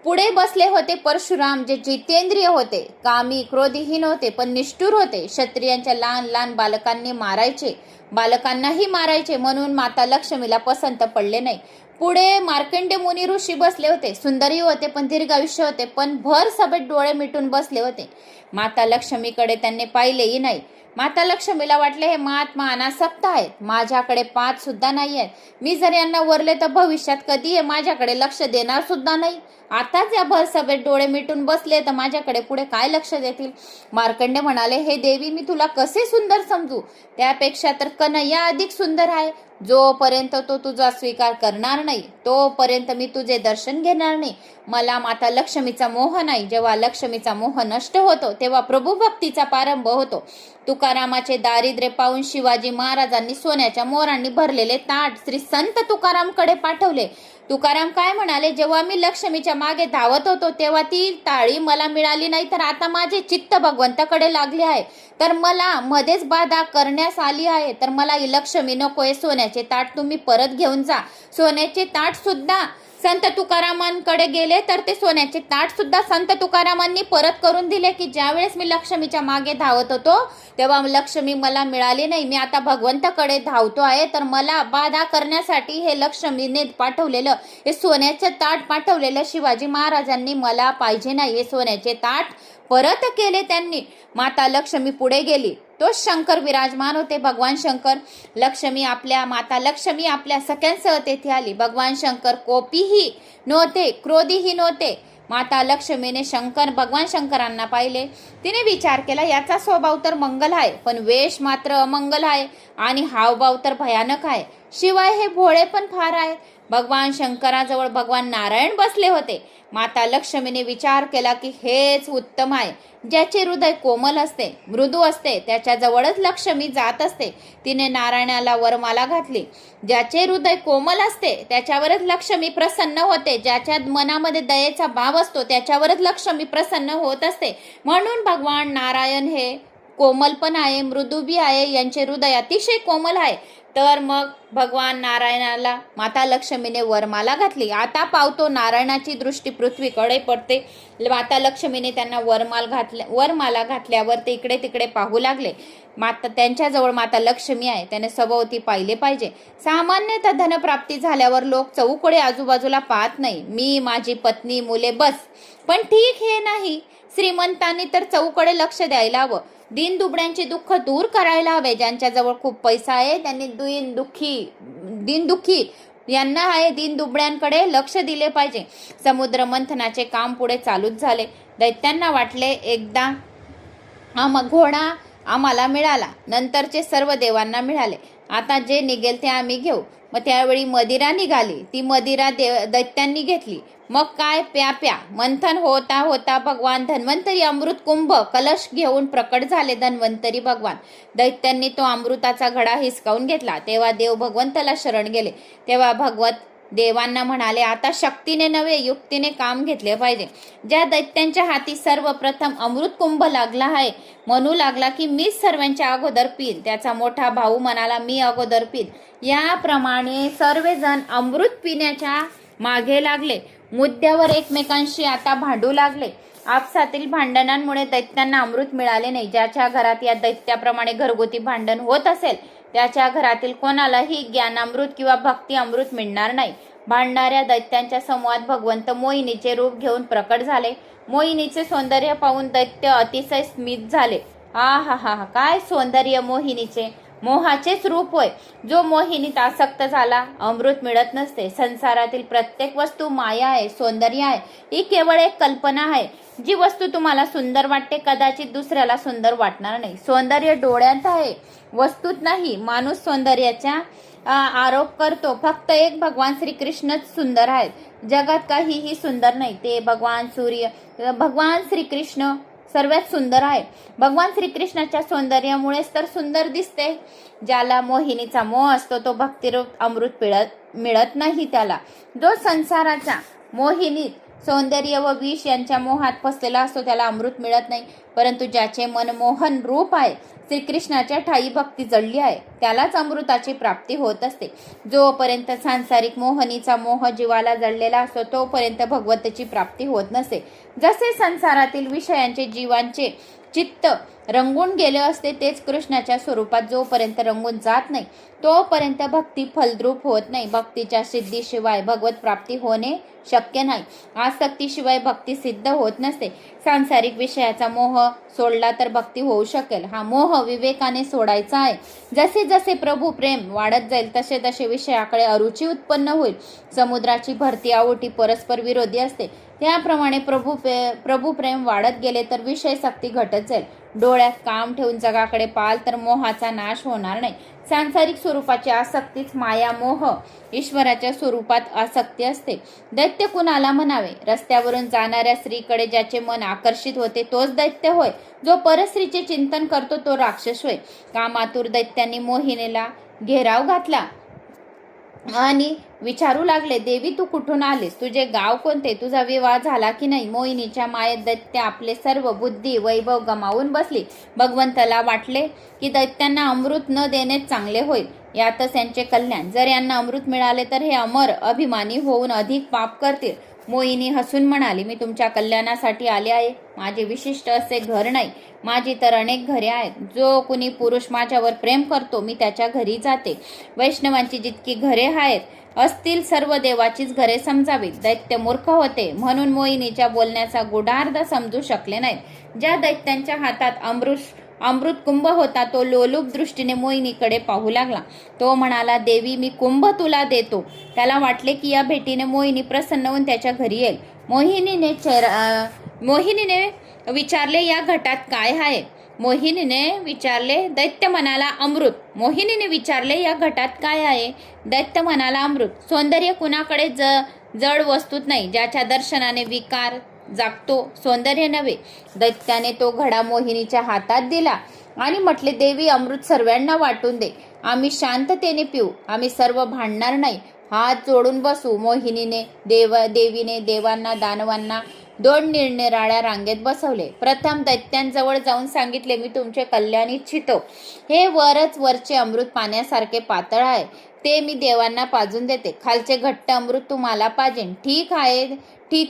A: पुढे बसले होते परशुराम, जे जितेंद्रिय होते, कामी क्रोधीहीन होते पण निष्ठुर होते. क्षत्रियांच्या लहान लहान बालकांनी मारायचे, बालकांनाही मारायचे, म्हणून माता लक्ष्मीला पसंत पडले नाही. पुढे मार्कंडेय मुनी ऋषी बसले होते. सुंदरही होते पण दीर्घायुष्य होते, पण भर सभेत डोळे मिटून बसले होते. माता लक्ष्मीकडे त्यांनी पाहिलेही नाही. माता लक्ष्मीला वाटले हे महात्मा अनासक्त आहेत, माझ्याकडे पाच सुद्धा नाही आहेत. मी जर यांना वरले तर भविष्यात कधी हे माझ्याकडे लक्ष देणार सुद्धा नाही. आताच या भर सभेत डोळे मिटून बसले तर माझ्याकडे पुढे काय लक्ष देतील. मार्कंडेय म्हणाले, हे देवी, मी तुला कसे सुंदर समजू? त्यापेक्षा तर कन्हैया अधिक सुंदर आहे. जोपर्यंत तो तुझा स्वीकार करणार नाही तोपर्यंत मी तुझे दर्शन घेणार नाही. मला माता लक्ष्मीचा मोह नाही. जेव्हा लक्ष्मीचा मोह नष्ट होतो तेव्हा प्रभू भक्तीचा प्रारंभ होतो. तुकारामाचे दारिद्र्य पाहून शिवाजी महाराजांनी सोन्याच्या मोरांनी भरलेले ताट श्री संत तुकारामकडे पाठवले. तुकाराम काय म्हणाले, जेव्हा मी लक्ष्मीच्या मागे धावत होतो तेव्हा ती टाळी मला मिळाली नाही, तर आता माझे चित्त भगवंताकडे लागले आहे, तर मला मध्येच बाधा करण्यास आली आहे, तर मला ही लक्ष्मी नको आहे. सोन्याचे ताट तुम्ही परत घेऊन जा. सोन्याचे ताट सुद्धा संत तुकारामांकडे गेले तर ते सोन्याचे ताट सुद्धा संत तुकारामांनी परत करून दिले की ज्यावेळेस मी लक्ष्मीच्या मागे धावत होतो तेव्हा लक्ष्मी मला मिळाली नाही. मी आता भगवंताकडे धावतो आहे, तर मला बाधा करण्यासाठी हे लक्ष्मीने पाठवलेलं हे सोन्याचं ताट पाठवलेलं शिवाजी महाराजांनी मला पाहिजे नाही. हे सोन्याचे ताट परत केले त्यांनी. माता लक्ष्मी पुढे गेली. तो शंकर विराजमान होते, भगवान शंकर. माता लक्ष्मी आपल्या सख्यांसह तेथे आली. भगवान शंकर कोपीही नव्हते, क्रोधीही नव्हते. माता लक्ष्मीने भगवान शंकरांना पाहिले. तिने विचार केला, याचा स्वभाव तर मंगल आहे, पण वेश मात्र अमंगल आहे आणि हावभाव तर भयानक आहे. शिवाय हे भोळे पण फार आहे. भगवान शंकराजवळ भगवान नारायण बसले होते. माता लक्ष्मीने विचार केला की हेच उत्तम आहे. ज्याचे हृदय कोमल असते, मृदू असते, त्याच्याजवळच लक्ष्मी जात असते. तिने नारायणाला वरमाला घातली. ज्याचे हृदय कोमल असते त्याच्यावरच लक्ष्मी प्रसन्न होते. ज्याच्या मनामध्ये दयेचा भाव असतो त्याच्यावरच लक्ष्मी प्रसन्न होत असते. म्हणून भगवान नारायण हे कोमल पण आहे, मृदू बी आहे, यांचे हृदय अतिशय कोमल आहे. तर मग भगवान नारायणाला माता लक्ष्मीने वरमाला घातली. आता नारायणाची दृष्टी पृथ्वीकडे पडते. माता लक्ष्मीने त्यांना वरमाला घातल्यावर ते इकडे तिकडे पाहू लागले. त्यांच्याजवळ माता लक्ष्मी आहे, त्याने सभोवती पाहिले पाहिजे. सामान्यतः धनप्राप्ती झाल्यावर लोक चौकडे आजूबाजूला पाहत नाही. मी, माझी पत्नी, मुले बस. पण ठीक हे नाही. श्रीमंतांनी तर चौकडे लक्ष द्यायला हवं. दीनदुबळ्यांचे दुःख दूर करायला हवे. ज्यांच्याजवळ खूप पैसा आहे त्यांनी दीनदुःखी यांना आहे दीनदुबळ्यांकडे लक्ष दिले पाहिजे. समुद्र मंथनाचे काम पुढे चालूच झाले. दैत्यांना वाटले एकदा घोडा आम्हाला मिळाला, नंतरचे सर्व देवांना मिळाले. आता जे निघेल ते आम्ही घेऊ. मग त्यावेळी मदिरा निघाली. ती मदिरा दैत्यांनी घेतली. मग काय प्या मंथन होता होता भगवान धन्वंतरी अमृत कुंभ कलश घेऊन प्रकट झाले. धन्वंतरी भगवान. दैत्यांनी तो अमृताचा घडा हिसकावून घेतला. तेव्हा देव भगवंताला शरण गेले. तेव्हा भगवत देवांना म्हणाले, आता शक्तीने नव्हे युक्तीने काम घेतले पाहिजे. ज्या दैत्यांच्या हाती सर्वप्रथम अमृत कुंभ लागला आहे, म्हणू लागला की मीच सर्वांच्या अगोदर पीन. त्याचा मोठा भाऊ म्हणाला, मी अगोदर पीन. याप्रमाणे सर्वजण अमृत पिण्याच्या मागे लागले. मुद्द्यावर एकमेकांशी आता भांडू लागले. आपसातील भांडणांमुळे दैत्यांना अमृत मिळाले नाही. ज्याच्या घरात या दैत्याप्रमाणे घरगुती भांडण होत असेल त्याच्या घरातील कोणालाही ज्ञानामृत किंवा भक्ती अमृत मिळणार नाही. भांडणाऱ्या दैत्यांच्या समूहात भगवंत मोहिनीचे रूप घेऊन प्रकट झाले. मोहिनीचे सौंदर्य पाहून दैत्य अतिशय स्मित झाले. हा काय सौंदर्य मोहिनीचे! मोहाचेच रूप होय. जो मोहिनीत आसक्त झाला अमृत मिळत नसते. संसारातील प्रत्येक वस्तू माया आहे, सौंदर्य आहे. ही केवळ एक कल्पना आहे. जी वस्तू तुम्हाला सुंदर वाटते कदाचित दुसऱ्याला सुंदर वाटणार नाही. सौंदर्य डोळ्यात आहे, वस्तूत नाही. माणूस सौंदर्याचा आरोप करतो. फक्त एक भगवान श्रीकृष्णच सुंदर आहेत. जगात काहीही सुंदर नाही. ते भगवान श्रीकृष्ण सर्वात सुंदर आहे. भगवान श्रीकृष्णाच्या सौंदर्यामुळेच तर सुंदर दिसते. ज्याला मोहिनीचा मोह असतो तो भक्तिरूप अमृत मिळत नाही त्याला. जो संसाराचा मोहिनीत सौंदर्य व विष यांच्या मोहात फसलेला असतो त्याला अमृत मिळत नाही. परंतु ज्याचे मनमोहन रूप आहे, श्रीकृष्णाच्या ठायी भक्ती जडली आहे, त्यालाच अमृताची प्राप्ती होत असते. जोपर्यंत सांसारिक मोहनीचा मोह जीवाला जडलेला असतो तोपर्यंत भगवंताची प्राप्ती होत नसते. जसे संसारातील विषयांचे जीवांचे चित्त रंगून गेले असते, तेच कृष्णाच्या स्वरूपात जोपर्यंत रंगून जात नाही तोपर्यंत भक्ती फलद्रूप होत नाही. भक्तीच्या सिद्धीशिवाय भगवत प्राप्ती होणे शक्य नाही. आसक्तीशिवाय भक्ती सिद्ध होत नसते. सांसारिक विषयाचा मोह सोडला तर भक्ती होऊ शकेल. हा मोह विवेकाने सोडायचा आहे. जसे जसे प्रभू प्रेम वाढत जाईल तसे तसे विषयाकडे अरुची उत्पन्न होईल. समुद्राची भरती आवटी परस्पर विरोधी असते. त्याप्रमाणे प्रभू प्रेम वाढत गेले तर विषय शक्ती घटत जाईल. डोळ्यात काम ठेवून जगाकडे पाहाल तर मोहाचा नाश होणार नाही. सांसारिक स्वरूपाची आसक्तीच माया मोह. ईश्वराच्या स्वरूपात आसक्ती असते. दैत्य कुणाला म्हणावे? रस्त्यावरून जाणाऱ्या स्त्रीकडे ज्याचे मन आकर्षित होते तोच दैत्य होय. जो परस्त्रीचे चिंतन करतो तो राक्षस होय. कामातुर दैत्यांनी मोहिनीला घेराव घातला. आणि विचारू लागले, देवी तू कुठून आलीस, तुझे गाव कोणते, तुझा विवाह झाला की नाही. मोहिनीच्या मायेत दैत्य आपले सर्व बुद्धी वैभव गमावून बसली. भगवंताला वाटले की दैत्यांना अमृत न देणेच चांगले होईल, यातच यांचे कल्याण. जर यांना अमृत मिळाले तर हे अमर अभिमानी होऊन अधिक पाप करतील. मोहिनी हसून म्हणाली, मी तुमच्या कल्याणासाठी आले आहे. माझे विशिष्ट असे घर नाही, माझी तर अनेक घरे आहेत. जो कुणी पुरुष माझ्यावर प्रेम करतो मी त्याच्या घरी जाते. वैष्णवांची जितकी घरे आहेत असतील सर्व देवाचीच घरे समजावीत. दैत्य मूर्ख होते म्हणून मोहिनीच्या बोलण्याचा गुढार्थ समजू शकले नाहीत. ज्या दैत्यांच्या हातात अमृत कुंभ होता तो लोलूप दृष्टीने मोहिनीकडे पाहू लागला. तो म्हणाला, देवी मी कुंभ तुला देतो. त्याला वाटले की या भेटीने मोहिनी प्रसन्न होऊन त्याच्या घरी येईल. मोहिनीने विचारले, या घटात काय आहे. मोहिनीने विचारले, दैत्य म्हणाला, अमृत. मोहिनीने विचारले, या घटात काय आहे. दैत्य म्हणाला, अमृत. सौंदर्य कुणाकडे जड वस्तूत नाही, ज्याच्या दर्शनाने विकार जागतो, सौंदर्य नव्हे. दैत्याने तो घडा मोहिनीच्या हातात दिला आणि म्हटले, देवी अमृत सर्वांना वाटून दे. आम्ही शांततेने पिऊ, आम्ही सर्व भांडणार नाही, हात जोडून बसू. मोहिनीने देवीने देवांना दानवांना दोन निरनिराळ्या रांगेत बसवले. प्रथम दैत्यांजवळ जाऊन सांगितले, मी तुमचे कल्याण इच्छितो. हे वरचे अमृत पाण्यासारखे पातळ आहे, ते मी देवांना पाजून देते. खालचे घट्ट अमृत तुम्हाला पाजेन. ठीक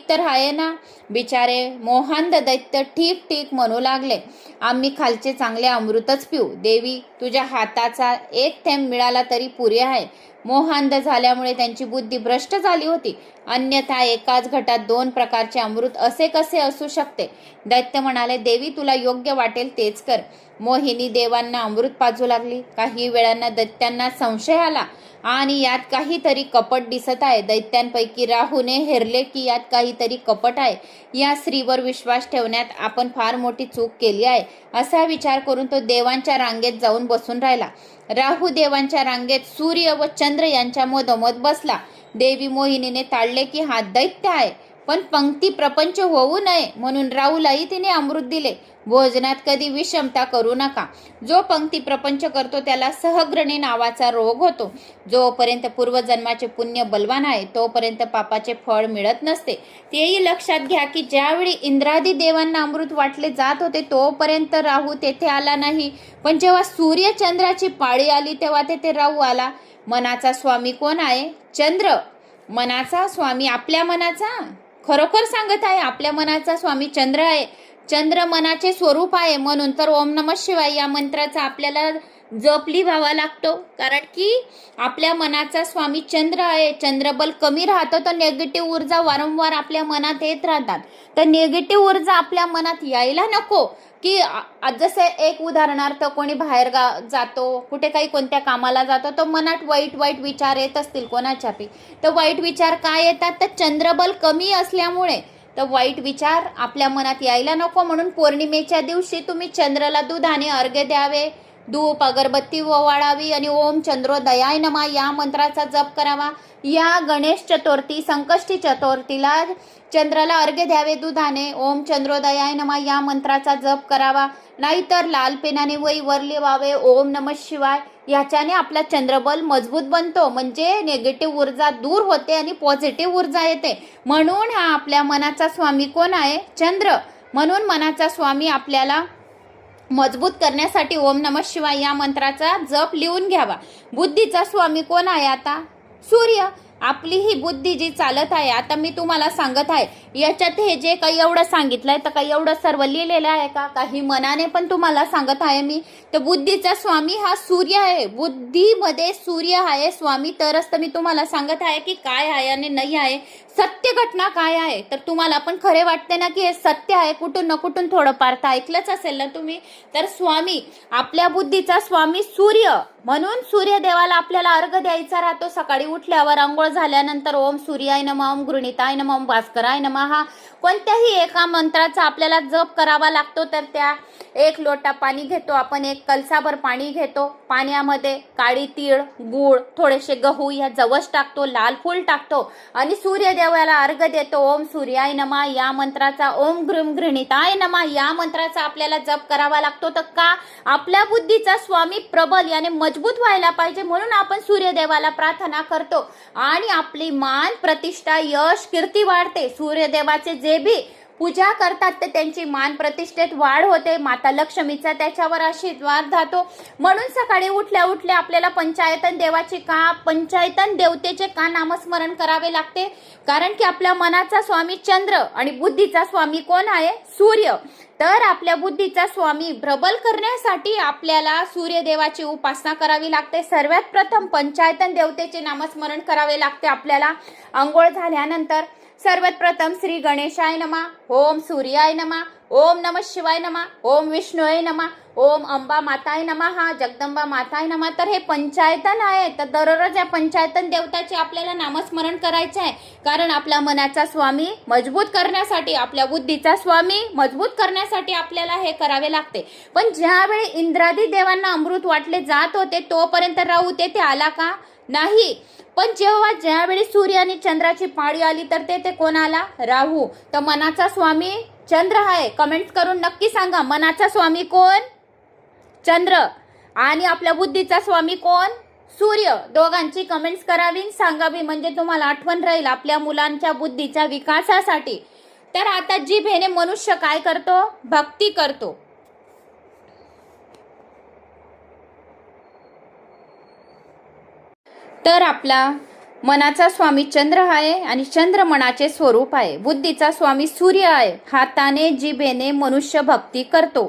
A: तर आहे ना. बिचारे मोहांध दैत्य ठीक ठीक म्हणू लागले, आम्ही खालचे चांगले अमृतच पिऊ. देवी तुझ्या हाताचा एक थेंब मिळाला तरी पुरे आहे. मोहांध झाल्यामुळे त्यांची बुद्धी भ्रष्ट झाली होती. अन्यथा एकाच घटात दोन प्रकारचे अमृत असे कसे असू शकते. दैत्य म्हणाले, देवी तुला योग्य वाटेल तेच कर. मोहिनी देवांना अमृत पाजू लागली. काही वेळांना दैत्यांना संशय आला आणि यात काहीतरी कपट दिसत आहे. दैत्यांपैकी राहूने हेरले की यात काहीतरी कपट आहे. या स्त्रीवर विश्वास ठेवण्यात आपण फार मोठी चूक केली आहे, असा विचार करून तो देवांच्या रांगेत जाऊन बसून राहिला. राहू देवांच्या रांगेत सूर्य व चंद्र यांच्या मधोमध बसला. देवी मोहिनीने ताडले की हा दैत्य आहे, पण पंक्ती प्रपंच होऊ नये म्हणून राहूलाही तिने अमृत दिले. भोजनात कधी विषमता करू नका. जो पंक्ती प्रपंच करतो त्याला सहग्रणी नावाचा रोग होतो. जोपर्यंत पूर्वजन्माचे पुण्य बलवान आहे तोपर्यंत पापाचे फळ मिळत नसते. तेही लक्षात घ्या की ज्यावेळी इंद्रादी देवांना अमृत वाटले जात होते तोपर्यंत राहू तेथे आला नाही, पण जेव्हा सूर्य चंद्राची पाळी आली तेव्हा तेथे राहू आला. मनाचा स्वामी कोण आहे? चंद्र. मनाचा स्वामी आपल्या मनाचा, खरोखर सांगत आहे, आपल्या मनाचा स्वामी चंद्र आहे. चंद्र मनाचे स्वरूप आहे. म्हणून तर ओम नमः शिवाय या मंत्राचा आपल्याला जप लिहावा लागतो, कारण की आपल्या मनाचा स्वामी चंद्र आहे. चंद्रबल कमी राहतं तर निगेटिव्ह ऊर्जा वारंवार आपल्या मनात येत राहतात. तर निगेटिव्ह ऊर्जा आपल्या मनात यायला नको. की जसे एक उदाहरणार्थ कोणी बाहेर जातो, कुठे काही कोणत्या कामाला जातो, तो मनात वाईट विचार येत असतील कोणाच्यापी, तर वाईट विचार काय येतात, तर चंद्रबल कमी असल्यामुळे. तर वाईट विचार आपल्या मनात यायला नको म्हणून पौर्णिमेच्या दिवशी तुम्ही चंद्राला दुधाने अर्घ्य द्यावे, धूप अगरबत्ती ओवाळावी आणि ओम चंद्रोदयाय नमः या मंत्राचा जप करावा. या गणेश चतुर्थी संकष्टी चतुर्थीला चंद्राला अर्घ्य द्यावे दुधाने. ओम चंद्रोदयाय नमः या मंत्राचा जप करावा. नाहीतर लाल पेनाने वहीवर लिहावे ओम नमः शिवाय. याच्याने आपला चंद्रबल मजबूत बनतो, म्हणजे निगेटिव्ह ऊर्जा दूर होते आणि पॉझिटिव्ह ऊर्जा येते. म्हणून हा आपल्या मनाचा स्वामी कोण आहे? चंद्र. म्हणून मनाचा स्वामी आपल्याला मजबूत करण्यासाठी ओम नमः शिवाय या मंत्राचा जप लिहून घ्यावा. बुद्धीचा स्वामी कोण आहे? आता सूर्य. आपली ही बुद्धी जी चालत आहे, आता मी तुम्हाला सांगत आहे, याच्यात हे जे काही एवढं सांगितलंय तर काही एवढं सर्व लिहिलेलं आहे का? काही मनाने पण तुम्हाला सांगत आहे मी. तर बुद्धीचा स्वामी हा सूर्य आहे. बुद्धीमध्ये सूर्य आहे स्वामी, तरच तर मी तुम्हाला सांगत आहे की काय आहे आणि नाही आहे, सत्य घटना काय आहे. तर तुम्हाला पण खरे वाटते ना की हे सत्य आहे, कुठून न कुठून थोडंफार तर ऐकलंच असेल ना तुम्ही. तर स्वामी, आपल्या बुद्धीचा स्वामी सूर्य. म्हणून सूर्यदेवाला आपल्याला अर्घ द्यायचा राहतो. सकाळी उठल्यावर आंघोळ झाल्यानंतर ओम सूर्याय नमः, ओम गृणिताय नमः, ओम भास्कराय नमः हा कोणत्याही एका मंत्राचा आपल्याला जप करावा लागतो. तर त्या एक लोटा पाणी घेतो आपण, एक कलसाभर पाणी घेतो. पाण्यामध्ये काळी तीळ, गूळ, थोडेसे गहू या जवस टाकतो, लाल फूल टाकतो आणि सूर्यदेवाला अर्घ देतो. ओम सूर्याय नमः या मंत्राचा, ओम गृणिताय नमः या मंत्राचा आपल्याला जप करावा लागतो. तर का? आपल्या बुद्धीचा स्वामी प्रबल याने मजबूत मजबूत व्हायला पाहिजे, म्हणून आपण सूर्यदेवाला प्रार्थना करतो आणि आपली मान प्रतिष्ठा यश कीर्ती वाढते. सूर्यदेवाचे जे बी पूजा करतात तर त्यांची मान प्रतिष्ठेत वाढ होते. माता लक्ष्मीचा त्याच्यावर आशीर्वाद राहतो. म्हणून सकाळी उठल्या उठल्या आपल्याला पंचायतन देवतेचे का नामस्मरण करावे लागते? कारण की आपल्या मनाचा स्वामी चंद्र आणि बुद्धीचा स्वामी कोण आहे? सूर्य. तर आपल्या बुद्धीचा स्वामी प्रबल करण्यासाठी आपल्याला सूर्यदेवाची उपासना करावी लागते. सर्वात प्रथम पंचायतन देवतेचे नामस्मरण करावे लागते. आपल्याला अंघोळ झाल्यानंतर सर्वात प्रथम श्री गणेशाय नमः, ओम सूर्याय नमः, ओम नमः शिवाय नमः, ओम विष्णुय नमः, ओम अंबा माताय नमः, जगदंबा माताय नमः. तर हे पंचायतन आहे. तर दररोज या पंचायतन देवताचे आपल्याला नामस्मरण करायचे आहे. कारण आपल्या मनाचा स्वामी मजबूत करण्यासाठी, आपल्या बुद्धीचा स्वामी मजबूत करण्यासाठी आपल्याला हे करावे लागते. पण ज्यावेळी इंद्रादी देवांना अमृत वाटले जात होते तोपर्यंत राहू तेथे आला का? नाही. पण ज्यावेळी सूर्य आणि चंद्राची पाळी आली तर ते कोण आला? राहू. तर मनाचा स्वामी चंद्र आहे. कमेंट करून नक्की सांगा, मनाचा स्वामी कोण? चंद्र. आणि आपल्या बुद्धीचा स्वामी कोण? सूर्य. दोघांची कमेंट्स करावी, सांगावी, म्हणजे तुम्हाला आठवण राहील आपल्या मुलांच्या बुद्धीच्या विकासासाठी. तर आता जिभेने मनुष्य काय करतो? भक्ती करतो. तर आपला मनाचा स्वामी चंद्र आहे आणि चंद्र मनाचे स्वरूप आहे. बुद्धीचा स्वामी सूर्य आहे. हाताने जिभेने मनुष्य भक्ती करतो.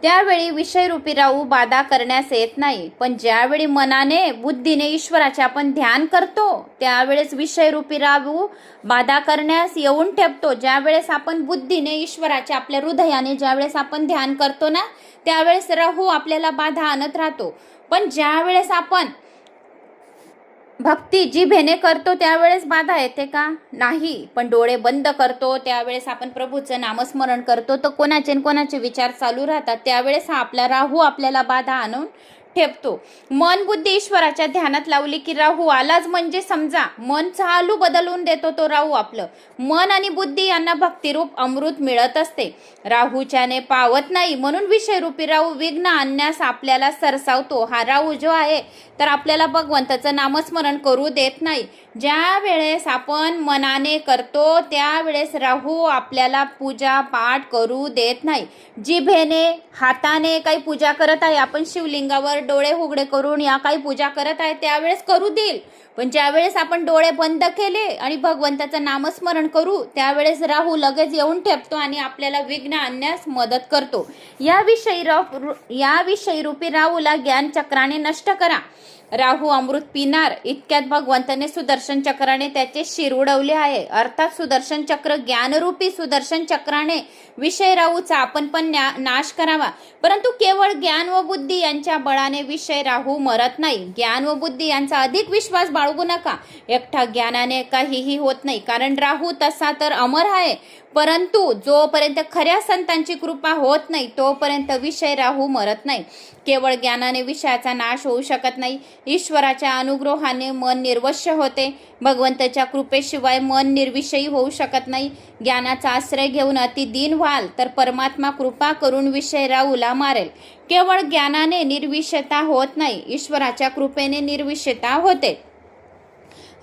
A: त्यावेळी विषयरूपी राहू बाधा करण्यास येत नाही. पण ज्यावेळी मनाने बुद्धीने ईश्वराचे आपण ध्यान करतो त्यावेळेस विषयरूपी राहू बाधा करण्यास येऊन ठेपतो. ज्यावेळेस आपण बुद्धीने ईश्वराचे आपल्या हृदयाने ज्यावेळेस आपण ध्यान करतो ना त्यावेळेस राहू आपल्याला बाधा आणत राहतो. पण ज्यावेळेस आपण भक्ती जिभेने करतो त्यावेळेस बाधा येते का? नाही. पण डोळे बंद करतो त्यावेळेस आपण प्रभूचं नामस्मरण करतो तर कोणाचे विचार चालू राहतात. त्यावेळेस हा आपला राहू आपल्याला बाधा आणून ठेपतो. मन बुद्धी ईश्वराच्या ध्यानात लावली की राहू आलाच, म्हणजे समजा मन चालू बदलून देतो तो राहू. आपलं मन आणि बुद्धी यांना भक्तिरूप अमृत मिळत असते. राहूच्याने पावत नाही, म्हणून विषयरूपी राहू विघ्न आणण्यास आपल्याला सरसावतो. हा राहू जो आहे तर आपल्याला भगवंताचं नामस्मरण करू देत नाही. ज्या वेळेस आपण मनाने करतो त्यावेळेस राहू आपल्याला पूजा पाठ करू देत नाही. जिभेने हाताने काही पूजा करत आहे, आपण शिवलिंगावर डोळे उघडे करून या काही पूजा करत आहे त्यावेळेस करू देईल. पण ज्यावेळेस आपण डोळे बंद केले आणि भगवंताचं नामस्मरण करू त्यावेळेस राहू लगेच येऊन ठेपतो आणि आपल्याला विघ्न आणण्यास मदत करतो. याविषयी रूपी राहूला ज्ञान चक्राने नष्ट करा. राहू अमृत पिणार इतक्यात भगवंताने सुदर्शन चक्राने त्याचे शिर उडवले आहे. अर्थात सुदर्शन चक्र ज्ञानरूपी सुदर्शन चक्राने विषय राहूचा आपण पण नाश करावा. परंतु केवळ ज्ञान व बुद्धी यांच्या बळाने विषय राहू मरत नाही. ज्ञान व बुद्धी यांचा अधिक विश्वास बाळगू नका. एकटा ज्ञानाने काहीही होत नाही, कारण राहू तसा तर अमर आहे. परंतु जोपर्यंत खऱ्या संतांची कृपा होत नाही तोपर्यंत विषय राहू मरत नाही. केवळ ज्ञानाने विषयाचा नाश होऊ शकत नाही. ईश्वराच्या अनुग्रहाने मन निर्वश्य होते. भगवंताच्या कृपेशिवाय मन निर्विषयी होऊ शकत नाही. ज्ञानाचा आश्रय घेऊन अति दीन व्हाल तर परमात्मा कृपा करून विषय राहूला मारेल. केवळ ज्ञानाने निर्विषयता होत नाही, ईश्वराच्या कृपेने निर्विषयता होते.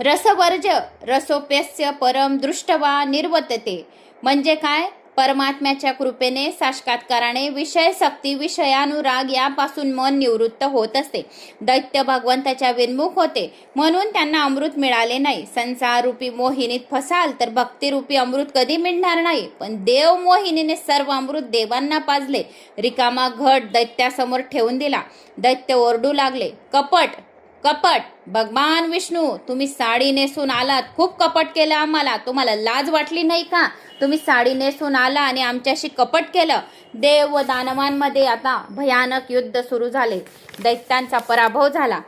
A: रसवर्ज रसोप्यस्य परम दृष्टवा निर्वर्तते. म्हणजे काय? परमात्म्याच्या कृपेने साक्षात्काराने विषय सक्ती विषयानुराग यापासून मन निवृत्त होत असते. दैत्य भगवंताच्या विन्मुख होते म्हणून त्यांना अमृत मिळाले नाही. संसार रूपी मोहिनीत फसाल तर भक्तिरूपी अमृत कधी मिळणार नाही. पण देव मोहिनीने सर्व अमृत देवांना पाजले. रिकामा घट दैत्यासमोर ठेवून दिला. दैत्य ओरडू लागले, कपट कपट. भगवान विष्णू तुम्ही साडी नेसून आलात, खूप कपट केलं आम्हाला. तुम्हाला लाज वाटली नाही का? तुम्ही साडी नेसून आला आणि आमच्याशी कपट केलं. देव व दानवांमध्ये आता भयानक युद्ध सुरू झाले. दैत्यांचा पराभव झाला.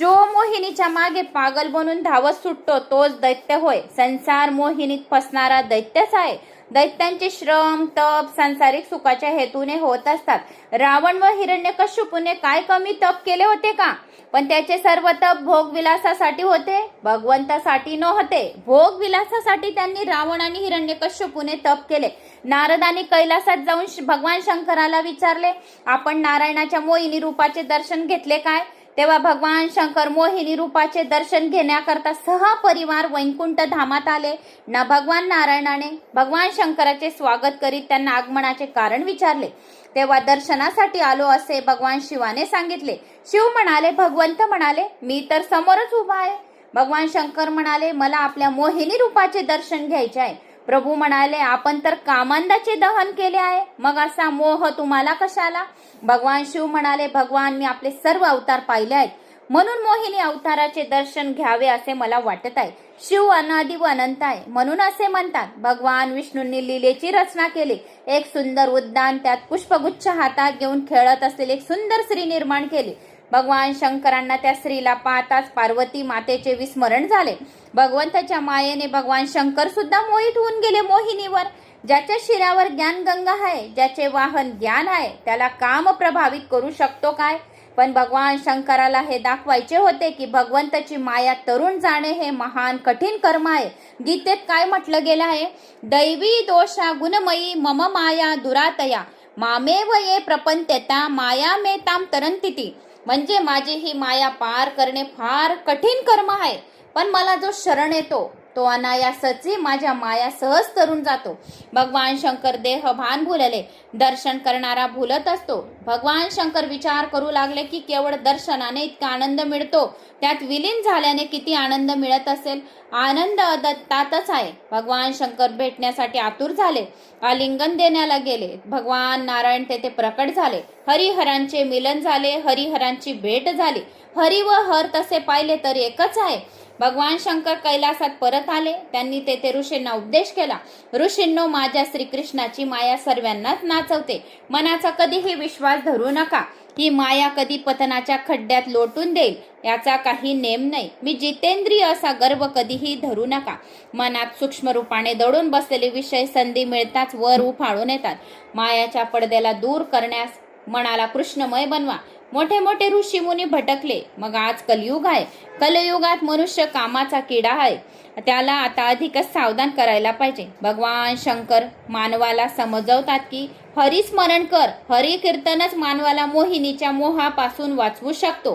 A: जो मोहिनीच्या मागे पागल बनून धावत सुटतो तोच दैत्य होय. संसार मोहिनीत फसणारा दैत्यच आहे. दैत्यांचे श्रम तप सांसारिक सुखाच्या हेतूने होत असतात. रावण व हिरण्यकश्यपूने काय कमी तप केले होते का? पण त्याचे सर्व तप भोगविलासासाठी होते, भगवंतासाठी नव्हते. भोगविलासासाठी त्यांनी रावण आणि हिरण्यकश्यपूने तप केले. नारदाने कैलासात जाऊन भगवान शंकराला विचारले, आपण नारायणाच्या मोहिनी रूपाचे दर्शन घेतले काय? तेव्हा भगवान शंकर मोहिनी रूपाचे दर्शन घेण्याकरता सहपरिवार वैकुंठ धामात आले ना. भगवान नारायणाने भगवान शंकराचे स्वागत करीत त्यांना आगमनाचे कारण विचारले. तेव्हा दर्शनासाठी आलो असे भगवान शिवाने सांगितले. शिव म्हणाले, भगवंत म्हणाले, मी तर समोरच उभा आहे. भगवान शंकर म्हणाले, मला आपल्या मोहिनी रूपाचे दर्शन घ्यायचे आहे. प्रभू म्हणाले, आपण तर कामांधाचे दहन केले आहे, मग असा मोह तुम्हाला कशाला? भगवान शिव म्हणाले, भगवान मी आपले सर्व अवतार पाहिले आहेत, म्हणून मोहिनी अवताराचे दर्शन घ्यावे असे मला वाटत आहे. शिव अनादि व अनंत आहे म्हणून असे म्हणतात. भगवान विष्णूंनी लीलेची रचना केली. एक सुंदर उद्यान, त्यात पुष्पगुच्छ हातात घेऊन खेळत असलेली एक सुंदर स्त्री निर्माण केली. भगवान शंकरांना त्या स्त्रीला पाहताच पार्वती मातेचे विस्मरण झाले. भगवंताच्या मायेने भगवान शंकर सुद्धा मोहित होऊन गेले मोहिनीवर. ज्याच्या शिरावर ज्ञान गंगा आहे, ज्याचे वाहन ज्ञान आहे, त्याला काम प्रभावित करू शकतो काय? पण भगवान शंकराला हे दाखवायचे होते की भगवंताची माया तरुण जाणे हे महान कठीण कर्म आहे. गीतेत काय म्हटलं गेलं आहे? दैवी दोषा गुणमयी मम माया दुरातया मामेव ये प्रपंत्यता माया मे ताम तरंतिती. म्हणजे माझी ही माया पार करणे फार कठीण कर्म आहे, पण मला जो शरण येतो तो अनायासची माझ्या माया सहज तरून जातो. भगवान शंकर देह भान भुलले, दर्शन करणारा भुलत असतो. भगवान शंकर विचार करू लागले की केवळ दर्शनाने इतका आनंद मिळतो, त्यात विलीन झाल्याने किती आनंद मिळत असेल. आनंद अदत्तातच आहे. भगवान शंकर भेटण्यासाठी आतुर झाले, आलिंगन देण्याला गेले. भगवान नारायण तेथे प्रकट झाले. हरिहरांचे मिलन झाले, हरिहरांची भेट झाली. हरी व हर तसे पाहिले तर एकच आहे. भगवान शंकर कैलासात परत आले. त्यांनी तेथे ऋषींना उपदेश केला. ऋषींनो, माझ्या श्रीकृष्णाची माया सर्वांनाच नाचवते. मनाचा कधीही विश्वास धरू नका. ही माया कधी पतनाच्या खड्ड्यात लोटून देईल याचा काही नेम नाही. मी जितेंद्रिय असा गर्व कधीही धरू नका. मनात सूक्ष्म रूपाने दडून बसलेले विषय संधी मिळताच वर उफाळून येतात. मायाच्या पडद्याला दूर करण्यास मनाला कृष्णमय बनवा. मोठे मोठे ऋषी मुनी भटकले, मग आज कलयुग आहे. कलयुगात मनुष्य कामाचा किडा आहे, त्याला आता अधिकच सावधान करायला पाहिजे. भगवान शंकर मानवाला समजवतात की हरिस्मरण कर, हरि कीर्तनच मानवाला मोहिनीच्या मोहापासून वाचवू शकतो.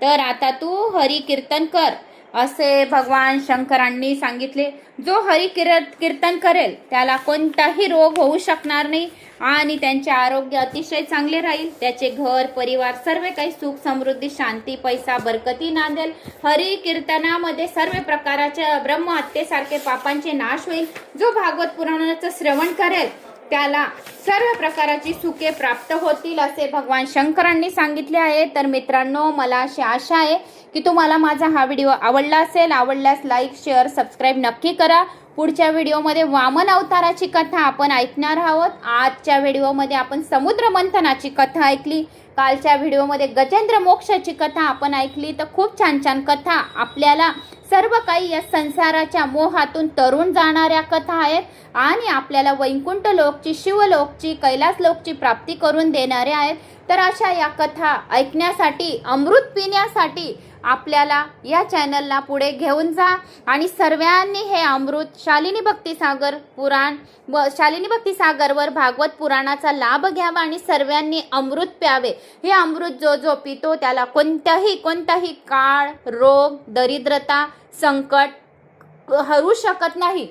A: तर आता तू हरि कीर्तन कर असे भगवान शंकरांनी सांगितले. जो हरि कीर्तन करेल त्याला कोणताही रोग होऊ शकणार नाही आणि त्यांचे आरोग्य अतिशय चांगले राहील. त्याचे घर परिवार सर्व काही सुख समृद्धी शांती पैसा बरकती नांदेल. हरि कीर्तनामध्ये सर्व प्रकारच्या ब्रह्म हत्येसारखे पापांचे नाश होईल. जो भागवत पुराणाचं श्रवण करेल त्याला सर्व प्रकारची सुखे प्राप्त होतील असे भगवान शंकरांनी सांगितले आहे. तर मित्रांनो, मला अशी आशा आहे की तुम्हाला माझा हा व्हिडिओ आवडला असेल. आवडल्यास लाईक शेअर सबस्क्राईब नक्की करा. पुढच्या व्हिडिओमध्ये वामन अवताराची कथा आपण ऐकणार आहोत. आजच्या व्हिडिओमध्ये आपण समुद्र मंथनाची कथा ऐकली. कालच्या व्हिडिओमध्ये गजेंद्र मोक्षाची कथा आपण ऐकली. तर खूप छान छान कथा आपल्याला सर्व काही या संसाराच्या मोहातून तरुण जाणाऱ्या कथा आहेत आणि आपल्याला वैकुंठ लोकची, शिवलोकची, कैलास लोकची प्राप्ती करून देणाऱ्या आहेत. तर अशा या कथा ऐकण्यासाठी, अमृत पिण्यासाठी आपल्याला या चॅनलला पुढे घेऊन जा आणि सर्वांनी हे अमृत शालिनी भक्तिसागर पुराण व शालिनी भक्तिसागरवर भागवत पुराणाचा लाभ घ्यावा आणि सर्वांनी अमृत प्यावे. हे अमृत जो जो पितो त्याला कोणताही काळ, रोग, दरिद्रता, संकट हरू शकत नाही.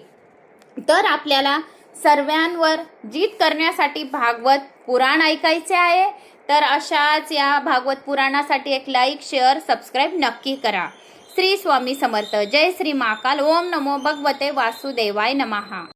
A: तर आपल्याला सर्वांवर जीत करण्यासाठी भागवत पुराण ऐकायचे आहे. तर अशाच या भागवत पुराणासाठी एक लाईक शेअर सबस्क्राईब नक्की करा. श्री स्वामी समर्थ. जय श्री महाकाल. ओम नमो भगवते वासुदेवाय नमः.